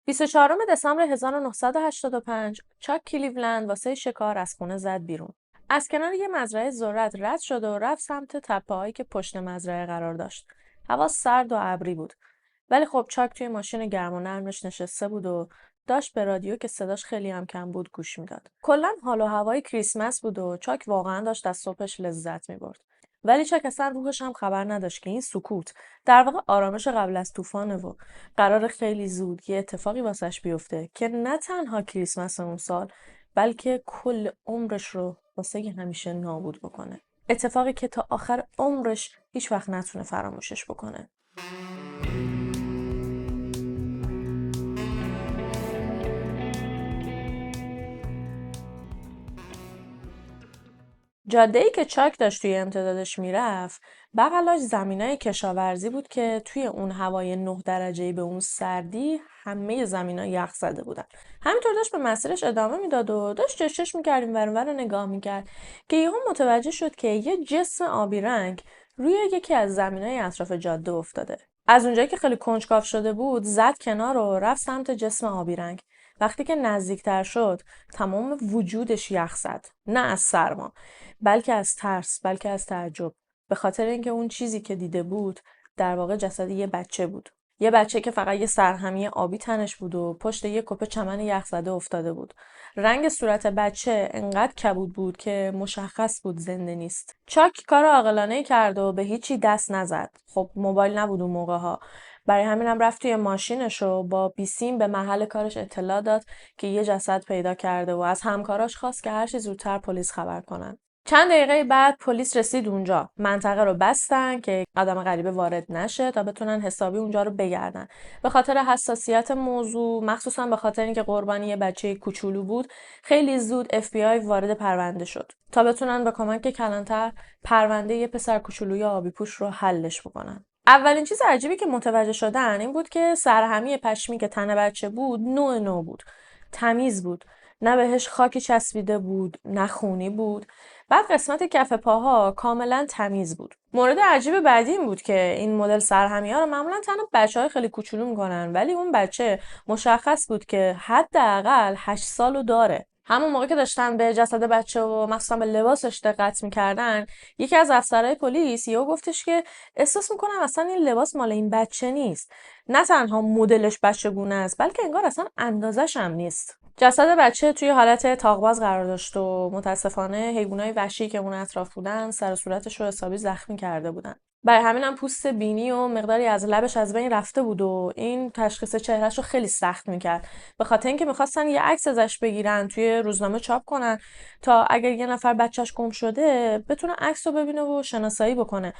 24 دسامبر 1985 چاک کلیولند واسه شکار از خونه زد بیرون. از کنار یه مزرعه ذرت رد شد و رفت سمت تپه‌هایی که پشت مزرعه قرار داشت. هوا سرد و ابری بود. ولی خب چاک توی ماشین گرم و نرمش نشسته بود و داشت به رادیو که صداش خیلی هم کم بود گوش میداد. کلا حال و هوای کریسمس بود و چاک واقعا داشت از صبحش لذت میبرد. ولی چاک اصلا روحش هم خبر نداشت که این سکوت در واقع آرامش قبل از طوفانه و قرار خیلی زود یه اتفاقی واسش بیفته که نه تنها کریسمس اون سال بلکه کل عمرش رو واسه همیشه نابود بکنه. اتفاقی که تا آخر عمرش هیچ وقت نتونه فراموشش بکنه. جاده‌ای که چاک داشت توی امتدادش میرفت بغلاش زمینای کشاورزی بود که توی اون هوای 9 درجه‌ای به اون سردی همه زمینا یخ زده بودن. همینطور داشت به مسیرش ادامه میداد و داشت چشش می‌کرد این ور اون ور رو نگاه می‌کرد که یهو متوجه شد که یه جسم آبی رنگ روی یکی از زمینای اطراف جاده افتاده. از اونجایی که خیلی کنجکاو شده بود زد کنار و رفت سمت جسم آبی رنگ. وقتی که نزدیکتر شد تمام وجودش یخ زد، نه از سرما بلکه از ترس، بلکه از تعجب. به خاطر اینکه اون چیزی که دیده بود در واقع جسد یه بچه بود. یه بچه که فقط یه سرهمی آبی تنش بود و پشت یه کپه چمن یخزده افتاده بود. رنگ صورت بچه انقدر کبود بود که مشخص بود زنده نیست. چاک کار عاقلانه کرد و به هیچی دست نزد. خب موبایل نبود اون موقع ها. برای همینم رفت توی ماشینش و با بیسیم به محل کارش اطلاع داد که یه جسد پیدا کرده و از همکاراش خواست که هر چه زودتر پلیس خبر کنن. چند دقیقه بعد پلیس رسید اونجا. منطقه رو بستن که آدم غریبه وارد نشه تا بتونن حسابی اونجا رو بگردن. به خاطر حساسیت موضوع، مخصوصا به خاطر اینکه قربانی یه بچه کوچولو بود، خیلی زود FBI وارد پرونده شد تا بتونن به کمک کلانتر پرونده یه پسر کوچولوی آبی پوش رو حلش بکنن. اولین چیز عجیبی که متوجه شدن این بود که سرهمی پشمی که تن بچه بود نو بود. تمیز بود. نه بهش خاکی چسبیده بود، نه خونی بود. بعد قسمت کف پاها کاملا تمیز بود. مورد عجیب بعدی این بود که این مدل سرهمی ها رو معمولا تن بچهای خیلی کوچولو میکنن ولی اون بچه مشخص بود که حداقل 8 سالو داره. همون موقع که داشتن به جسد بچه و مخصوصا به لباسش دقت میکردن یکی از افسرهای پلیس یهو گفتش که احساس میکنم اصلا این لباس مال این بچه نیست. نه تنها مدلش بچگونه است بلکه انگار اصلا اندازش هم نیست. جسد بچه توی حالت تاق‌باز قرار داشت و متاسفانه حیوانای وحشی که اون اطراف بودن سر و صورتش رو حسابی زخمی کرده بودن. برای همینم پوست بینی و مقداری از لبش از بین رفته بود و این تشخیص چهرهش رو خیلی سخت میکرد. به خاطر اینکه میخواستن یه عکس ازش بگیرن توی روزنامه چاپ کنن تا اگر یه نفر بچهش گم شده بتونه عکس رو ببینه و شناسایی بکنه.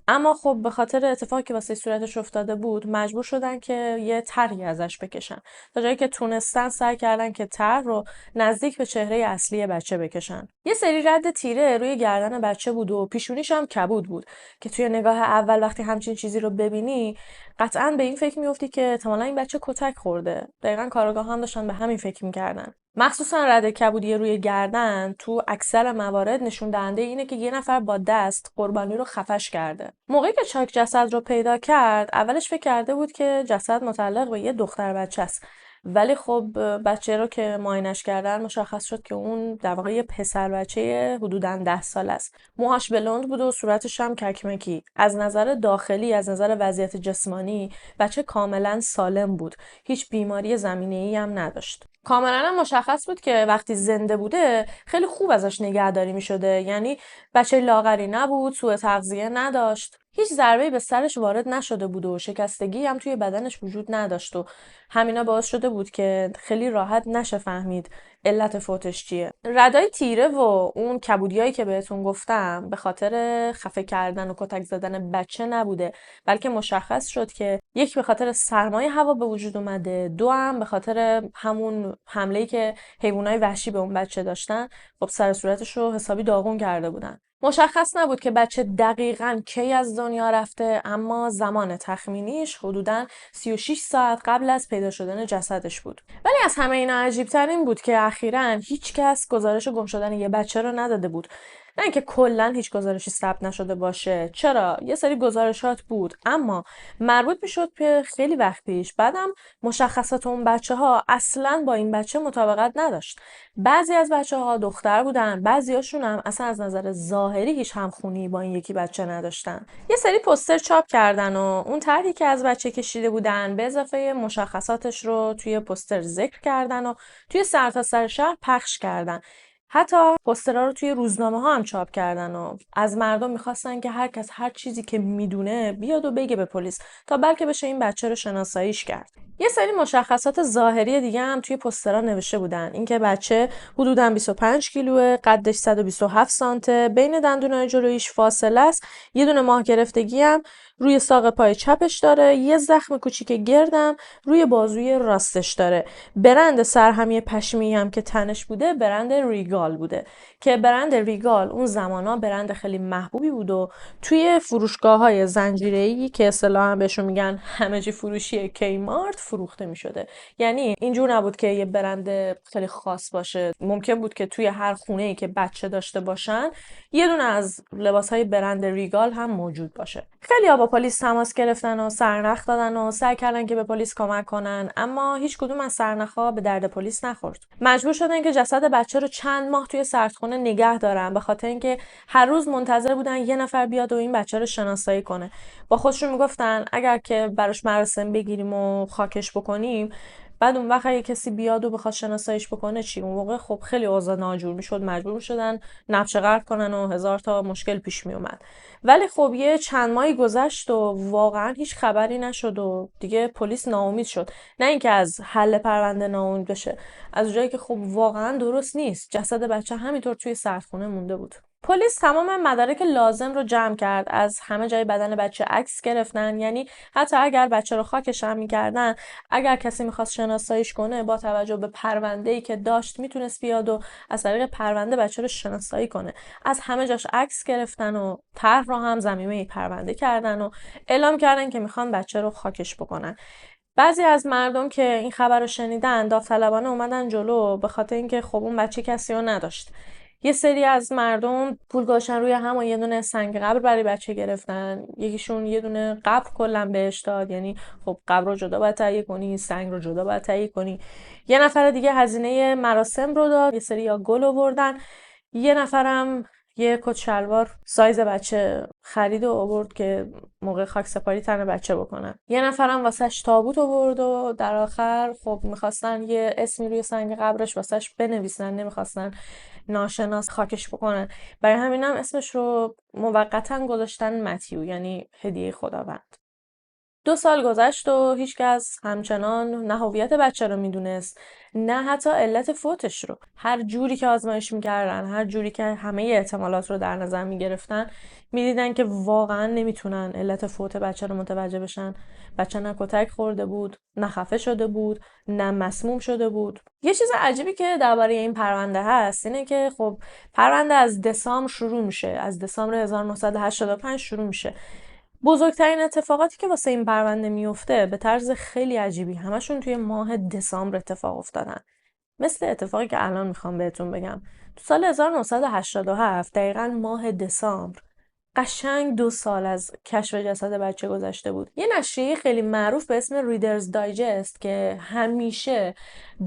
اما خب به خاطر اتفاقی که واسه صورتش افتاده بود مجبور شدن که یه طرحی ازش بکشن. تا جایی که تونستن سعی کردن که طرح رو نزدیک به چهره اصلی بچه بکشن. یه سری رد تیره روی گردن بچه بود و پیشونیش هم کبود بود که توی نگاه اول وقتی همچین چیزی رو ببینی قطعاً به این فکر می‌افتی که احتمالاً این بچه کتک خورده. دقیقاً کارآگاه هم داشتن به همین فکر می‌کردن. مخصوصا رد کبودی روی گردن تو اکثر موارد نشون دهنده اینه که یه نفر با دست قربانی رو خفش کرده. موقعی که چاک جسد رو پیدا کرد اولش فکر کرده بود که جسد متعلق به یه دختر بچه است. ولی خب بچه رو که معاینش کردن مشخص شد که اون در واقع یه پسر بچه حدوداً 10 سال است. موهاش بلوند بود و صورتش هم ککمکی. از نظر داخلی، از نظر وضعیت جسمانی بچه کاملا سالم بود. هیچ بیماری زمینه‌ای هم نداشت. کاملا هم مشخص بود که وقتی زنده بوده خیلی خوب ازش نگهداری می شده. یعنی بچه لاغری نبود، سوء تغذیه نداشت. هیچ ضربه‌ای به سرش وارد نشده بود و شکستگی هم توی بدنش وجود نداشت و همینا باعث شده بود که خیلی راحت نشه فهمید علت فوتش چیه. ردای تیره و اون کبودیایی که بهتون گفتم به خاطر خفه کردن و کتک زدن بچه نبوده بلکه مشخص شد که یک به خاطر سرمای هوا به وجود اومده، دو هم به خاطر همون حمله‌ای که حیوانات وحشی به اون بچه داشتن خب سر صورتش رو حسابی داغون کرده بودن. مشخص نبود که بچه دقیقاً کی از دنیا رفته اما زمان تخمینیش حدوداً 36 ساعت قبل از پیدا شدن جسدش بود. ولی از همه اینا عجیب‌تر این بود که اخیراً هیچ کس گزارش گم شدن یه بچه رو نداده بود. نه اینکه کلا هیچ گزارشی ثبت نشده باشه. چرا یه سری گزارشات بود اما مربوط میشد به خیلی وقت پیش. بعدم مشخصات اون بچه ها اصلا با این بچه مطابقت نداشت. بعضی از بچه ها دختر بودن، بعضیاشون هم اصلا از نظر ظاهری هیچ همخونی با این یکی بچه نداشتن. یه سری پوستر چاپ کردن و اون طرحی که از بچه کشیده بودن به اضافه مشخصاتش رو توی پوستر ذکر کردن و توی سرتاسر شهر پخش کردن. حتی پوسترها رو توی روزنامه ها هم چاپ کردن و از مردم میخواستن که هر کس هر چیزی که میدونه بیاد و بگه به پلیس تا بلکه بشه این بچه رو شناساییش کرد. یه سری مشخصات ظاهری دیگه هم توی پوسترها نوشته بودن. اینکه بچه حدوداً 25 کیلوه، قدش 127 سانته، بین دندونای جلویش فاصله است، یه دونه ماه گرفتگی هم روی ساق پای چپش داره، یه زخم کوچیک گردم روی بازوی راستش داره. برند سرهمی پشمی هم که تنش بوده برند ریگال بوده که برند ریگال اون زمانا برند خیلی محبوبی بود و توی فروشگاه‌های زنجیره‌ای که اصطلاحاً بهشون میگن همه‌جی فروشی کیمارت فروخته می‌شده. یعنی اینجور نبود که یه برند خیلی خاص باشه. ممکن بود که توی هر خونه‌ای که بچه داشته باشن یه دونه از لباس‌های برند ریگال هم موجود باشه. خیلی‌ها با پلیس تماس گرفتن و سرنخ دادن و سعی کردن که به پلیس کمک کنن، اما هیچ کدوم از سرنخ‌ها به درد پلیس نخورد. مجبور شدن که جسد بچه رو چند ماه توی سردخونه نگه دارن به خاطر اینکه هر روز منتظر بودن یه نفر بیاد و این بچه رو شناسایی کنه. با خودشون میگفتن اگر که براش مراسم بگیریم و خاکش بکنیم، بعد اون وقت اگه کسی بیاد و بخواد شناساییش بکنه چی؟ اون موقع خب خیلی اوضاع ناجور میشد، مجبور میشدن نبش غرق کنن و هزار تا مشکل پیش میومد. ولی خب یه چند ماهی گذشت و واقعا هیچ خبری نشد و دیگه پلیس ناامید شد. نه اینکه از حل پرونده ناامید بشه، از جایی که خب واقعا درست نیست، جسد بچه همینطور توی سردخونه مونده بود. پلیس تمام مدارک لازم رو جمع کرد، از همه جای بدن بچه عکس گرفتن. یعنی حتی اگر بچه رو خاکش هم می‌کردن، اگر کسی می‌خواست شناساییش کنه با توجه به پرونده‌ای که داشت میتونست بیاد و از طریق پرونده بچه رو شناسایی کنه. از همه جاش عکس گرفتن و طرح رو هم ضمیمه پرونده کردن و اعلام کردن که میخوان بچه رو خاکش بکنن. بعضی از مردم که این خبر رو شنیدن داوطلبانه اومدن جلو به خاطر اینکه خب اون بچه کسی رو نداشت. یه سری از مردم پول گذاشتن روی هم و یه دونه سنگ قبر برای بچه گرفتن. یکیشون یه دونه قبر کلا بهش داد، یعنی خب قبر رو جدا باید تهیه کنی، سنگ رو جدا باید تهیه کنی. یه نفر دیگه هزینه مراسم رو داد، یه سری یا گل آوردن، یه نفرم یه کت شلوار سایز بچه خرید و آورد که موقع خاک سپاری تن بچه بکنن. یه نفرم واسش تابوت آورد و در آخر خب میخواستن یه اسمی روی سنگ قبرش واسش بنویسن، نمیخواستن ناشناس خاکش بکنن. برای همینم اسمش رو موقتا گذاشتن متیو، یعنی هدیه خداوند. 2 سال گذشت و هیچکس همچنان نه هویت بچه رو میدونست نه حتی علت فوتش رو. هر جوری که آزمایش میکردن، هر جوری که همه احتمالات رو در نظر میگرفتن، میدیدن که واقعا نمیتونن علت فوت بچه رو متوجه بشن. بچه نه کتک خورده بود، نه خفه شده بود، نه مسموم شده بود. یه چیز عجیبی که درباره این پرونده هست اینه که خب پرونده از دسامبر شروع میشه، از دسامبر 1985 شروع میشه. بزرگترین اتفاقاتی که واسه این پرونده میفته به طرز خیلی عجیبی همشون توی ماه دسامبر اتفاق افتادن. مثل اتفاقی که الان میخوام بهتون بگم. تو سال 1987 دقیقاً ماه دسامبر قشنگ 2 سال از کشف جسد بچه گذشته بود. یه نشریه خیلی معروف به اسم ریدرز دایجست که همیشه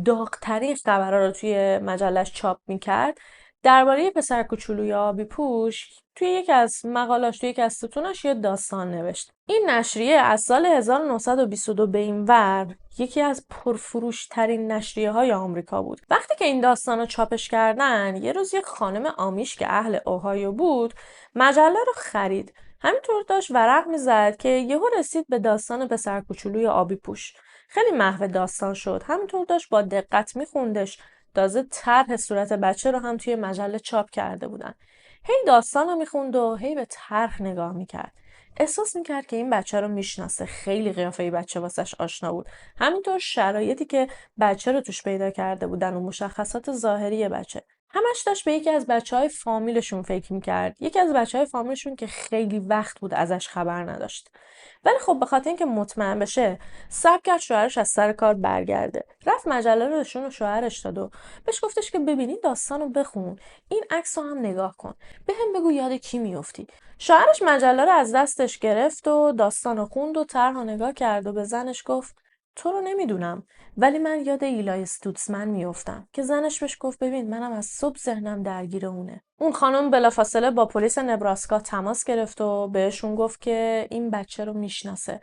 داغ‌ترین خبرها رو توی مجلش چاپ میکرد، درباره پسر کوچولوی آبی پوش توی یکی از مقالاش، توی یکی از ستوناش یه داستان نوشت. این نشریه از سال 1922 به این ور یکی از پرفروش ترین نشریه های آمریکا بود. وقتی که این داستان رو چاپش کردن، یه روز یک خانم آمیش که اهل اوهایو بود مجله رو خرید. همینطور داشت ورق میزد که یهو رسید به داستان پسر کوچولوی آبی پوش. خیلی محو داستان شد. همینطور داشت با دقت میخوندش. تازه طرح صورت بچه رو هم توی مجله چاپ کرده بودن. هی داستان رو میخوند و هی به طرح نگاه میکرد. احساس میکرد که این بچه رو میشناسه. خیلی قیافه بچه واسش آشنا بود. همینطور شرایطی که بچه رو توش پیدا کرده بودن و مشخصات ظاهری بچه. همش داشت به یکی از بچهای فامیلشون فکر میکرد، یکی از بچهای فامیلشون که خیلی وقت بود ازش خبر نداشت. ولی خب به خاطر اینکه مطمئن بشه صبر کرد شوهرش از سر کار برگرده، رفت مجله رو نشون و شوهرش داد و بهش گفتش که ببینین داستان رو بخون، این عکس رو هم نگاه کن، بگو یاد کی میافتی. شوهرش مجله رو از دستش گرفت و داستان رو خوند و طرح رو نگاه کرد و به زنش گفت تو رو نمیدونم ولی من یاد ایلای استوتسمن میافتم که زنش بهش گفت ببین منم از صبح ذهنم درگیر اونه. اون خانم بلافاصله با پلیس نبراسکا تماس گرفت و بهشون گفت که این بچه رو میشناسه.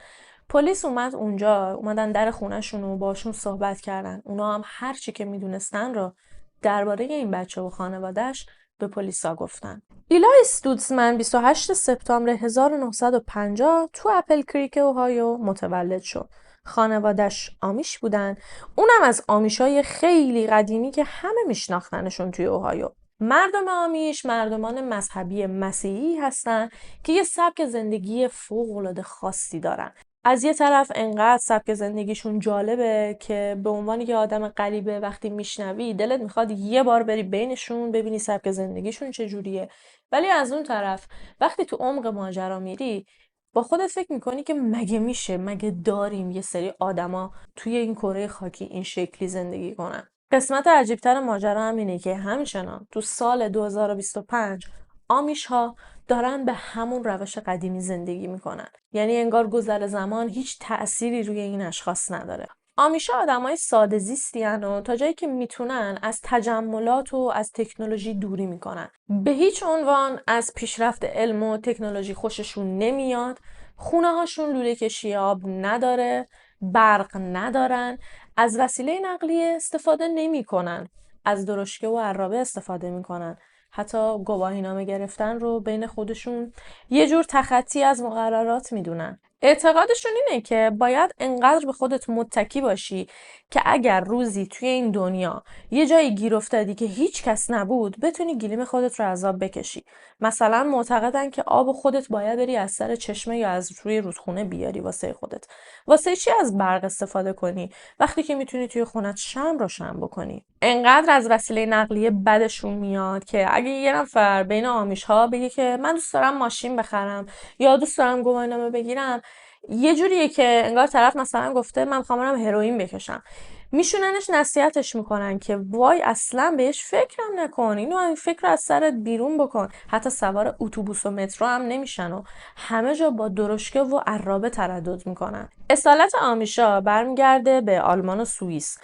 پلیس اومد اونجا، اومدن در خونه‌شون و باشون صحبت کردن. اونا هم هر چی که میدونستن رو درباره این بچه و خانواده‌اش به پلیسا گفتن. ایلای استوتسمن 28 سپتامبر 1950 تو اپل کریک اوهایو متولد شد. خانوادش آمیش بودن. اونم از آمیشای خیلی قدیمی که همه میشناختنشون توی اوهایو. مردم آمیش مردمان مذهبی مسیحی هستن که یه سبک زندگی فوق‌العاده خاصی دارن. از یه طرف انقدر سبک زندگیشون جالبه که به عنوان یه آدم غریبه وقتی میشنوی دلت میخواد یه بار بری بینشون ببینی سبک زندگیشون چجوریه. ولی از اون طرف وقتی تو عمق ماجرا میری با خودت فکر میکنی که مگه میشه، مگه داریم یه سری آدما توی این کره خاکی این شکلی زندگی کنن. قسمت عجیبتر ماجرا هم اینه که همچنان تو سال 2025 آمیش ها دارن به همون روش قدیمی زندگی میکنن. یعنی انگار گذر زمان هیچ تأثیری روی این اشخاص نداره. آمیشا آدمای ساده زیستی‌ان و تا جایی که میتونن از تجملات و از تکنولوژی دوری میکنن. به هیچ عنوان از پیشرفت علم و تکنولوژی خوششون نمیاد. خونه هاشون لوله کشی آب نداره، برق ندارن، از وسیله نقلیه استفاده نمیکنن، از درشکه و عرابه استفاده میکنن. حتی گواهینامه گرفتن رو بین خودشون یه جور تخطی از مقررات میدونن. اعتقادشون اینه که باید انقدر به خودت متکی باشی که اگر روزی توی این دنیا یه جایی گیر افتادی که هیچ کس نبود بتونی گلیم خودت رو از آب بکشی. مثلا معتقدن که آب خودت باید بری از سر چشمه یا از روی رودخونه بیاری واسه خودت. واسه چی از برق استفاده کنی وقتی که میتونی توی خونت شمع روشن بکنی؟ انقدر از وسیله نقلیه بدشون میاد که اگه یه نفر بین آمیش ها بگه که من دوست دارم ماشین بخرم یا دوست دارم گواهینامه بگیرم، یه جوریه که انگار طرف مثلا گفته من میخوام برم هروئین بکشم. میشوننش نصیحتش میکنن که وای اصلا بهش فکرم نکن، اینو این فکر رو از سرت بیرون بکن. حتی سوار اتوبوس و مترو هم نمیشن و همه جا با درشکه و عرابه تردد میکنن. اصالت آمیشا برمیگرده به آلمان و سوئیس،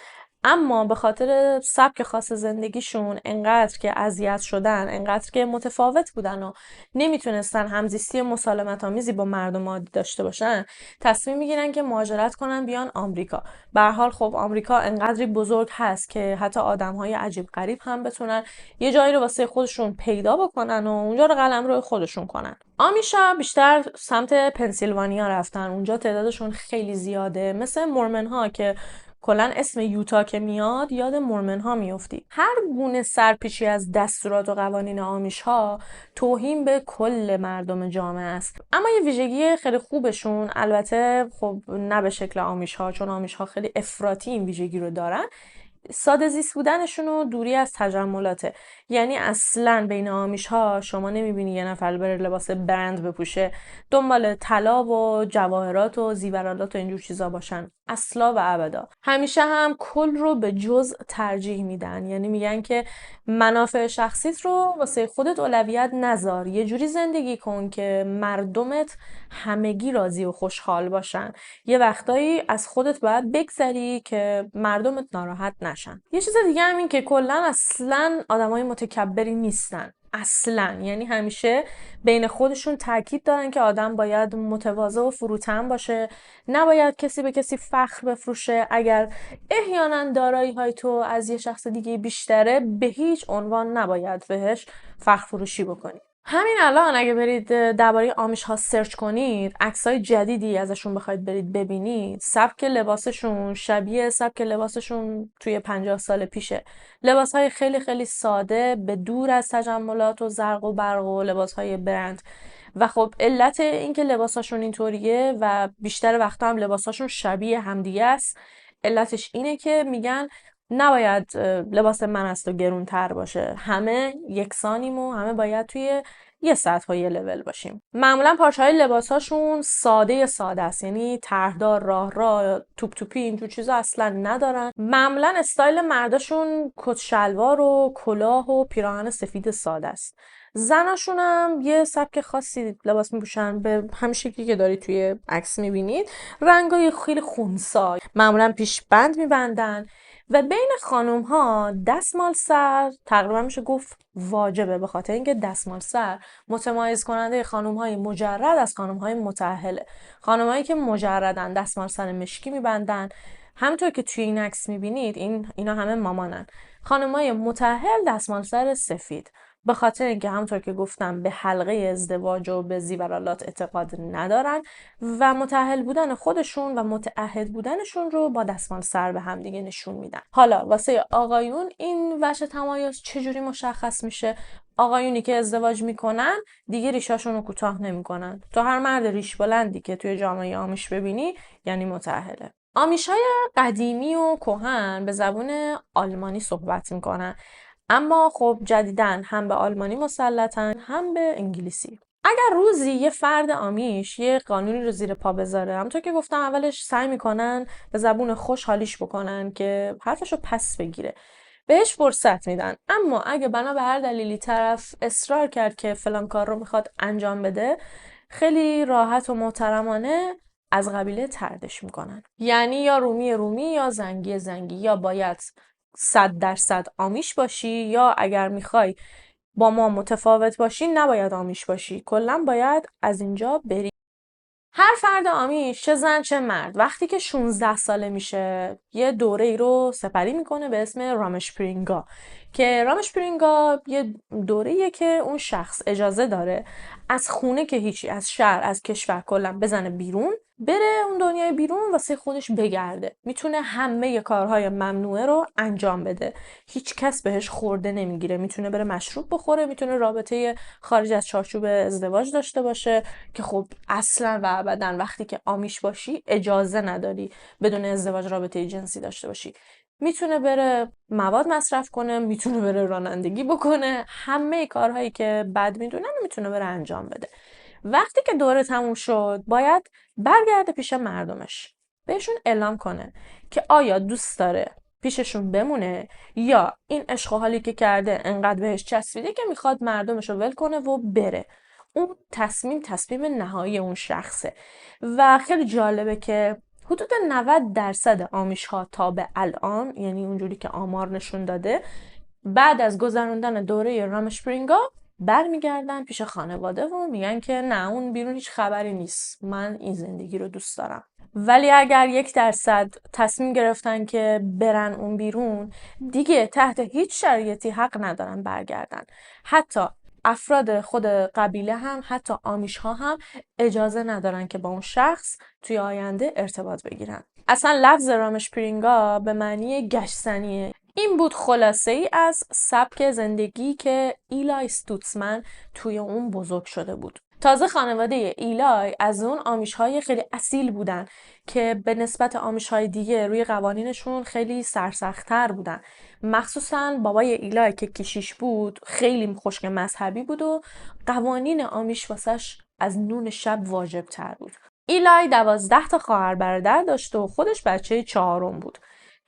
اما به خاطر سبک خاص زندگیشون انقدر که اذیت شدن، انقدر که متفاوت بودن و نمیتونستن همزیستی مسالمت آمیزی با مردم عادی داشته باشن، تصمیم میگیرن که مهاجرت کنن بیان آمریکا. به هر حال خب آمریکا انقدری بزرگ هست که حتی آدمهای عجیب غریب هم بتونن یه جایی رو واسه خودشون پیدا بکنن و اونجا رو قلمرو خودشون کنن. آمیشا بیشتر سمت پنسیلوانیا رفتن، اونجا تعدادشون خیلی زیاده، مثل مورمن ها که کلا اسم یوتا که میاد یاد مورمن ها میافتی. هر گونه سرپیچی از دستورات و قوانین آمیش ها توهین به کل مردم جامعه است. اما یه ویژگی خیلی خوبشون، البته خب نه به شکل آمیش ها چون آمیش ها خیلی افراطی این ویژگی رو دارن، ساده زیست بودنشون و دوری از تجملاته. یعنی اصلا بین آمیش ها شما نمیبینی یه نفر بره لباس برند بپوشه دنبال طلا و جواهرات و زیورالات و اینجور چیزا باشن، اصلا و ابدا. همیشه هم کل رو به جزء ترجیح میدن، یعنی میگن که منافع شخصیت رو واسه خودت اولویت نذار، یه جوری زندگی کن که مردمت همگی راضی و خوشحال باشن. یه وقتایی از خودت باید بگذری که مردمت ناراحت نشن. یه چیز دیگه هم این که کلا اصلا آدمای متکبری نیستن، اصلا. یعنی همیشه بین خودشون تاکید دارن که آدم باید متواضع و فروتن باشه، نباید کسی به کسی فخر بفروشه. اگر احیانا دارایی های تو از یه شخص دیگه بیشتره به هیچ عنوان نباید بهش فخر فروشی بکنی. همین الان اگه برید درباره آمیش ها سرچ کنید، عکسای جدیدی ازشون بخواید برید ببینید، سبک لباسشون شبیه سبک لباسشون توی 50 سال پیشه. لباسهای خیلی خیلی ساده، به دور از تجملات و زرق و برق و لباسهای برند. و خب علت اینکه لباساشون اینطوریه و بیشتر وقتا هم لباساشون شبیه همدیگه است، علتش اینه که میگن نباید لباس من از تو گرونتر باشه، همه یکسانیم و همه باید توی یه سطح و یه لول باشیم. معمولا پارچه‌های لباساشون ساده است، یعنی طرحدار، راه توپ توپی اینجور چیزا اصلا ندارن. معمولا استایل مرداشون کت شلوار و کلاه و پیراهن سفید ساده است. زناشون هم یه سبک خاصی لباس میپوشن، به همین شکلی که داری توی عکس میبینید، رنگای خیلی خونسا، معمولا پیش بند میبندن. و بین خانوم ها دستمال سر تقریبا میشه گفت واجبه، به خاطر اینکه دستمال سر متمایز کننده خانوم های مجرد از خانوم های متأهله. خانوم هایی که مجردن دستمال سر مشکی میبندن، همونطور که توی این عکس میبینید اینا همه مامانن. خانوم های متأهل دستمال سر سفید، به خاطر اینکه همونطور که گفتم به حلقه ازدواج و به زیورالات اعتقاد ندارن و متأهل بودن خودشون و متعهد بودنشون رو با دستمال سر به هم دیگه نشون میدن. حالا واسه آقایون این وجه تمایز چجوری مشخص میشه؟ آقایونی که ازدواج میکنن دیگه ریشاشون رو کوتاه نمیکنن. تو هر مرد ریش بلندی که توی جامعه آمیش ببینی یعنی متأهله. آمیشای قدیمی و کهن به زبان آلمانی صحبت میکنن، اما خب جدیدن هم به آلمانی مسلطن هم به انگلیسی. اگر روزی یه فرد آمیش یه قانونی رو زیر پا بذاره، همونطور که گفتم اولش سعی میکنن به زبون خوش حالیش بکنن که حرفشو پس بگیره، بهش فرصت میدن. اما اگه بنا به هر دلیلی طرف اصرار کرد که فلان کار رو میخواد انجام بده، خیلی راحت و محترمانه از قبیله طردش میکنن. یعنی یا رومی یا زنگی، یا باید 100% آمیش باشی، یا اگر میخوای با ما متفاوت باشی نباید آمیش باشی، کلا باید از اینجا بری. هر فرد آمیش، چه زن چه مرد، وقتی که 16 ساله میشه یه دوره ای رو سپری میکنه به اسم رامشپرینگا، که رامشپرینگا یه دوره‌ایه که اون شخص اجازه داره از خونه که هیچی، از شهر، از کشور کلا بزنه بیرون، بره اون دنیای بیرون واسه خودش بگرده. میتونه همه کارهای ممنوعه رو انجام بده، هیچ کس بهش خورده نمیگیره. میتونه بره مشروب بخوره، میتونه رابطه خارج از چارچوب ازدواج داشته باشه که خب اصلا و ابدا وقتی که آمیش باشی اجازه نداری بدون ازدواج رابطه جنسی داشته باشی. میتونه بره مواد مصرف کنه، میتونه بره رانندگی بکنه، همه کارهایی که بد میدونن میتونه بره انجام بده. وقتی که دوره تموم شد باید برگرده پیش مردمش، بهشون اعلام کنه که آیا دوست داره پیششون بمونه یا این عشق و حالی که کرده انقدر بهش چسبیده که میخواد مردمش رو ول کنه و بره. اون تصمیم نهایی اون شخصه. و خیلی جالبه که حدود 90% آمیش ها تا به الان، یعنی اونجوری که آمار نشون داده، بعد از گذراندن دوره رامشپرینگا برمیگردن پیش خانواده و میگن که نه، اون بیرون هیچ خبری نیست، من این زندگی رو دوست دارم. ولی اگر 1% تصمیم گرفتن که برن اون بیرون، دیگه تحت هیچ شرایطی حق ندارن برگردن. حتی افراد خود قبیله هم، حتی آمیش ها هم اجازه ندارن که با اون شخص توی آینده ارتباط بگیرن. اصلا لفظ رامشپرینگا به معنی گشتنیه. این بود خلاصه ای از سبک زندگی که ایلای استوتسمن توی اون بزرگ شده بود. تازه خانواده ایلای از اون آمیش‌های خیلی اصیل بودن که به نسبت آمیش‌های دیگه روی قوانینشون خیلی سرسخت‌تر بودن. مخصوصاً بابای ایلای که کشیش بود خیلی خشک مذهبی بود و قوانین آمیش واسش از نون شب واجب‌تر بود. ایلای 12 تا خواهر برادر داشت و خودش بچه 4م بود.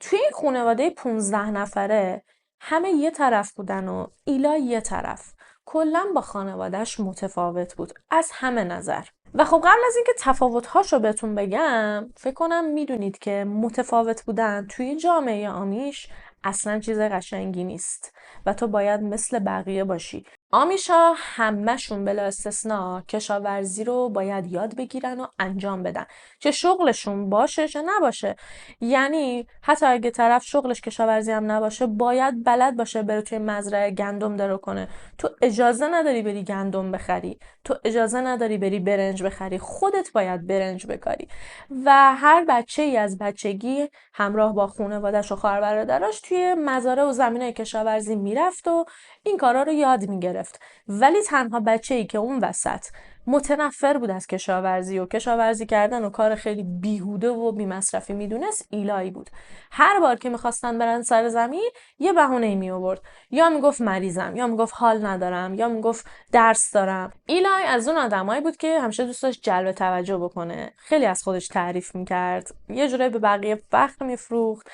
توی این خانواده 15 نفره همه یه طرف بودن و ایلای یه طرف. کلا با خانوادهش متفاوت بود از همه نظر. و خب قبل از اینکه تفاوت‌هاشو بهتون بگم، فکر کنم میدونید که متفاوت بودن توی جامعه آمیش اصلا چیز قشنگی نیست و تو باید مثل بقیه باشی. آمیشا همه‌شون بلا استثنا کشاورزی رو باید یاد بگیرن و انجام بدن، چه شغلشون باشه چه نباشه. یعنی حتی اگه طرف شغلش کشاورزی هم نباشه باید بلد باشه بره توی مزرعه گندم درو کنه. تو اجازه نداری بری گندم بخری، تو اجازه نداری بری برنج بخری، خودت باید برنج بکاری. و هر بچه‌ای از بچگی همراه با خانواده‌اش و خواهر برادراش توی مزارع و زمینای کشاورزی میرفت و این کارا رو یاد میگرفت. ولی تنها بچه‌ای که اون وسط متنفر بود از کشاورزی و کشاورزی کردن و کار خیلی بیهوده و بی‌مصرفی میدونست ایلای بود. هر بار که میخواستن برن سر زمین یه بهونه می آورد، یا میگفت مریضم، یا میگفت حال ندارم، یا میگفت درس دارم. ایلای از اون آدمایی بود که همیشه دوست داشت جلب توجه بکنه، خیلی از خودش تعریف میکرد، یه جورایی به بقیه فخر میفروخت،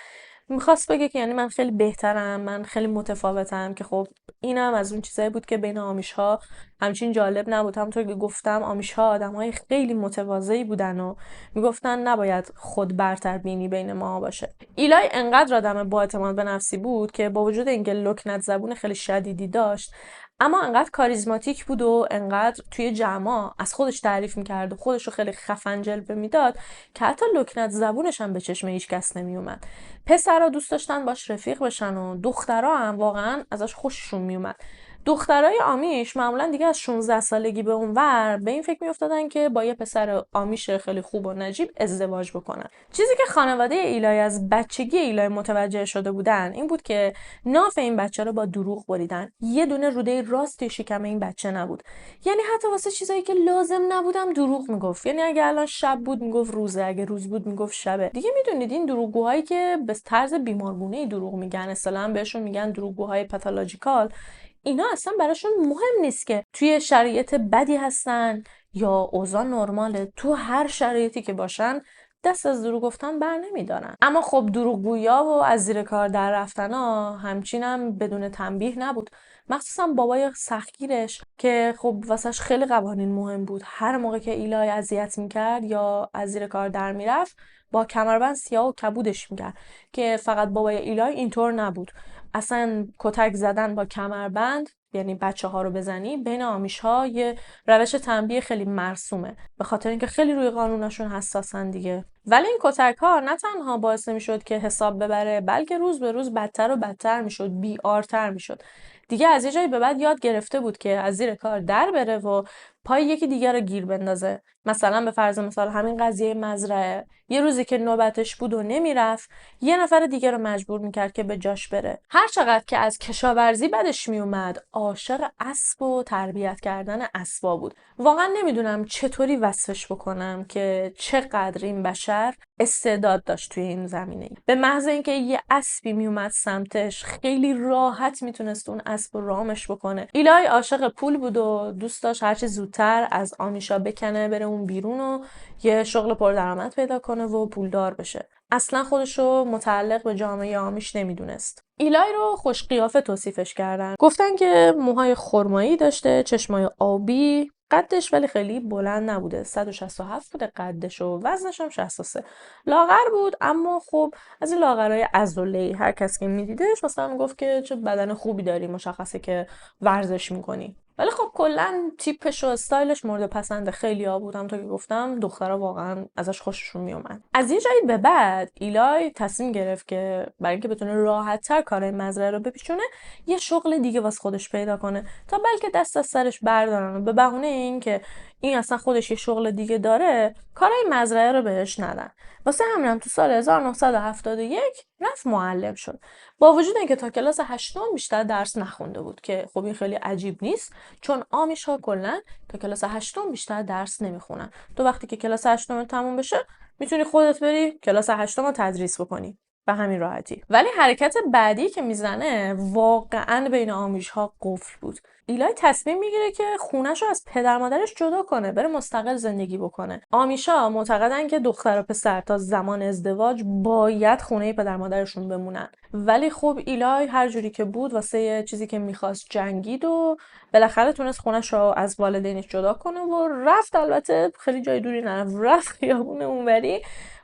میخواست بگه که یعنی من خیلی بهترم، من خیلی متفاوتم. که خب اینم از اون چیزایی بود که بین آمیش‌ها همچین جالب نبود. همونطور که گفتم آمیش‌ها آدمای خیلی متواضعی بودن و میگفتن نباید خود برتر بینی بین ما باشه. ایلای انقدر آدم با اعتماد به نفسی بود که با وجود اینکه لکنت زبون خیلی شدیدی داشت، اما انقدر کاریزماتیک بود و انقدر توی جمع از خودش تعریف میکرد و خودش رو خیلی خفن جلوه میداد که حتی لکنت زبونش هم به چشم هیچ کس نمیومد. پسرها دوست داشتن باش رفیق بشن و دخترها هم واقعا ازش خوششون میومد. دخترای آمیش معمولا دیگه از 16 سالگی به اونور به این فکر میافتادن که با یه پسر آمیش خیلی خوب و نجیب ازدواج بکنن. چیزی که خانواده ایلای از بچگی ایلای متوجه شده بودن این بود که ناف این بچه رو با دروغ بریدن. یه دونه روده راست توی شکم این بچه نبود. یعنی حتی واسه چیزایی که لازم نبودم دروغ میگفت. یعنی اگه الان شب بود میگفت روزه، اگه روز بود میگفت شبه. دیگه میدونید این دروغگوهایی که به طرز بیمارگونه‌ای دروغ میگن، اصلا بهشون میگن دروغگوهای پاتولوژیکال، اینا اصلا براشون مهم نیست که توی شرایط بدی هستن یا اوضاع نرماله. تو هر شرایطی که باشن دست از دروغ گفتن بر نمیدارن. اما خب دروغگویی و از زیر کار در رفتنا همچینم بدون تنبیه نبود. مخصوصا بابای سختگیرش که خب واسش خیلی قوانین مهم بود. هر موقع که ایلای اذیت میکرد یا از زیر کار در میرفت با کمربند سیاه و کبودش میکرد. که فقط بابای ایلای اینطور نبود. اصلا کتک زدن با کمربند، یعنی بچه ها رو بزنی، بین آمیش ها یه روش تنبیه خیلی مرسومه، به خاطر اینکه خیلی روی قانونشون حساسن دیگه. ولی این کتک ها نه تنها باعث نمیشد که حساب ببره، بلکه روز به روز بدتر و بدتر میشد، بی‌آرتر میشد. دیگه از یه جایی به بعد یاد گرفته بود که از زیر کار در بره و پای یکی دیگر رو گیر بندازه. مثلا به فرض مثال همین قضیه مزرعه، یه روزی که نوبتش بود و نمیرفت، یه نفر دیگه رو مجبور میکرد که به جاش بره. هر چقدر که از کشاورزی بدش میومد، عاشق اسب و تربیت کردن اسبا بود. واقعا نمیدونم چطوری وصفش بکنم که چقدر این بشر استعداد داشت توی این زمینه. به محض اینکه یه اسبی میومد سمتش خیلی راحت میتونست اون اسب رو رامش بکنه. ایلای عاشق پول بود و دوست داشت هرچی زودتر از آمیشا بکنه بره اون بیرون و یه شغل پردرآمد پیدا کنه و پولدار بشه. اصلا خودشو متعلق به جامعه آمیش نمیدونست. ایلای رو خوش قیافه توصیفش کردن. گفتن که موهای خرمایی داشته، چشمای آبی، قدش ولی خیلی بلند نبوده، 167 بوده قدش و وزنش هم 63. لاغر بود، اما خب از این لاغرای عضله‌ای، هر کس که میدیدش مثلا میگفت که چه بدن خوبی داری، مشخصه که ورزش میکنی. ولی خب کلا تیپش و استایلش مورد پسند خیلی‌ها بود. همونطور که گفتم دخترها واقعا ازش خوششون میومد. از یه جایی به بعد ایلای تصمیم گرفت که برای اینکه بتونه راحت‌تر کارهای مزرعه رو بپیچونه یه شغل دیگه واسه خودش پیدا کنه تا بلکه دست از سرش بردارن و به بهونه اینکه این اصلا خودش یه شغل دیگه داره کارهای مزرعه رو بهش ندن. واسه همینم تو سال 1971 رفت معلم شد. با وجود اینکه تا کلاس 8 بیشتر درس نخونده بود، که خب این خیلی عجیب نیست چون آمیش‌ها کلا تا کلاس 8 بیشتر درس نمیخونن. تو وقتی که کلاس 8 تموم بشه میتونی خودت بری کلاس 8 رو تدریس بکنی به همین راحتی. ولی حرکت بعدی که میزنه واقعا بین آمیش‌ها قفل بود. ایلای تصمیم میگیره که خونه‌شو از پدر مادرش جدا کنه، بره مستقل زندگی بکنه. آمیشا معتقدن که دختر و پسر تا زمان ازدواج باید خونه پدر مادرشون بمونن. ولی خب ایلای هر جوری که بود واسه چیزی که میخواست جنگید و بالاخره تونست خونه‌شو از والدینش جدا کنه و رفت. البته خیلی جای دوری نرفت، رفت خیابون اونوری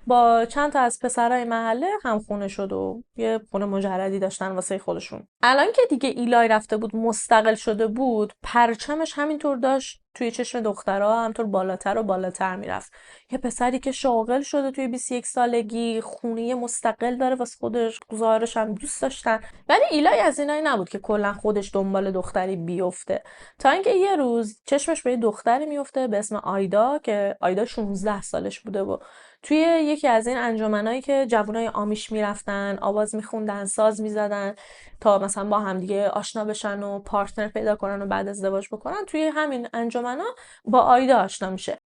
با چند تا از پسرای محله هم خونه شد و یه خونه مجردی داشتن واسه خودشون. الان که دیگه ایلای رفته بود مستقل شده بود، پرچمش همینطور داشت توی چشم دخترها همطور بالاتر و بالاتر میرفت. یه پسری که شاغل شده توی 21 سالگی، خونه مستقل داره واسه خودش، ظاهرش هم دوست داشتن. ولی ایلای از اینایی نبود که کلا خودش دنبال دختری بیفته، تا اینکه یه روز چشمش به یه دختری میفته به اسم آیدا که آیدا 16 سالش بوده و توی یکی از این انجمنایی که جوانای آمیش میرفتن، آواز میخوندن، ساز میزدن تا مثلا با همدیگه آشنا بشن و پارتنر پیدا کنن و بعد ازدواج بکنن، توی همین انجمنا با آیدا آشنا میشه.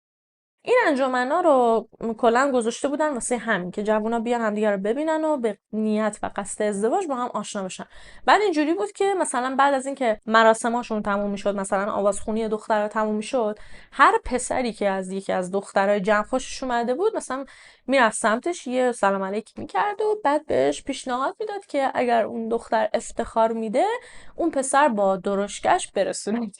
این انجمنا رو کلا گذاشته بودن واسه همین که جوونا بیان همدیگه رو ببینن و به نیت و قصد ازدواج با هم آشنا بشن. بعد اینجوری بود که مثلا بعد از اینکه مراسماشون تموم میشد، مثلا آوازخونی دخترها تموم میشد، هر پسری که از یکی از دخترای جمع خوشش اومده بود مثلا میرفت سمتش، یه سلام علیکی میکرد و بعد بهش پیشنهاد میداد که اگر اون دختر افتخار میده اون پسر با درشکش برسونه.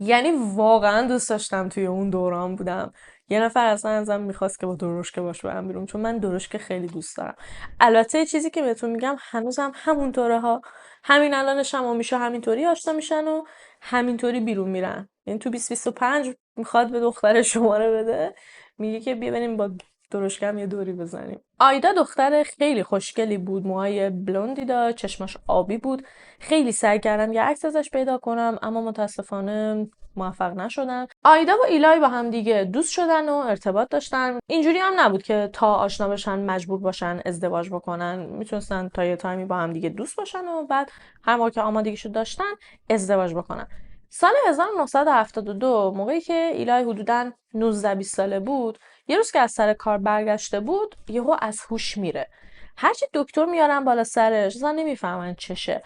یعنی واقعا دوست داشتم توی اون دوران بودم. یه نفر اصلا ازم میخواست که با درشکه باش برم بیرون، چون من درشکه خیلی دوست دارم. البته چیزی که بهتون میگم هنوزم همونطوره ها. همین الانش هم میشه همینطوری آشنا میشن و همینطوری بیرون میرن. یعنی تو 2025 میخواد به دختر شماره بده، میگه که بیا بریم با درشکم یه دوری بزنیم. آیدا دختر خیلی خوشگلی بود، موهای بلوندی داشت، چشماش آبی بود. خیلی سعی کردم یه عکس ازش پیدا کنم اما متاسفانه موفق نشدم. آیدا و ایلای با هم دیگه دوست شدن و ارتباط داشتن. اینجوری هم نبود که تا آشنا بشن مجبور باشن ازدواج بکنن، میتونستن تا یه تایمی با هم دیگه دوست باشن و بعد هر موقع که آمادگیشو داشتن ازدواج بکنن. سال 1972 موقعی که ایلای حدوداً 19-20 ساله بود، یه روز که از سر کار برگشته بود یهو از هوش میره. هرچی دکتر میارن بالا سرش اصلا نمیفهمن چشه.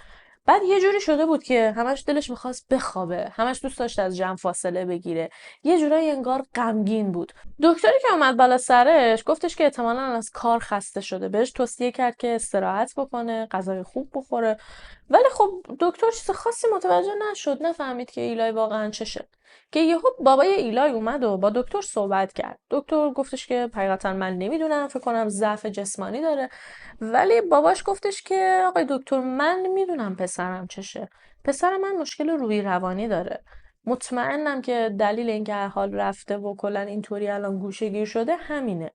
بعد یه جوری شده بود که همش دلش میخواست بخوابه، همش دوست داشت از جمع فاصله بگیره، یه جورایی انگار غمگین بود. دکتری که اومد بالا سرش گفتش که احتمالاً از کار خسته شده، بهش توصیه کرد که استراحت بکنه، غذای خوب بخوره. ولی خب دکتر چیز خاصی متوجه نشد، نفهمید که ایلای واقعا چشه. که یهو بابای ایلای اومد و با دکتر صحبت کرد. دکتر گفتش که حقیقتا من نمیدونم، فکر کنم ضعف جسمانی داره. ولی باباش گفتش که آقای دکتر من میدونم پسرم چشه. پسر من مشکل روحی روانی داره. مطمئنم که دلیل اینکه هر حال رفته و کلا اینطوری الان گوشه‌گیر شده همینه.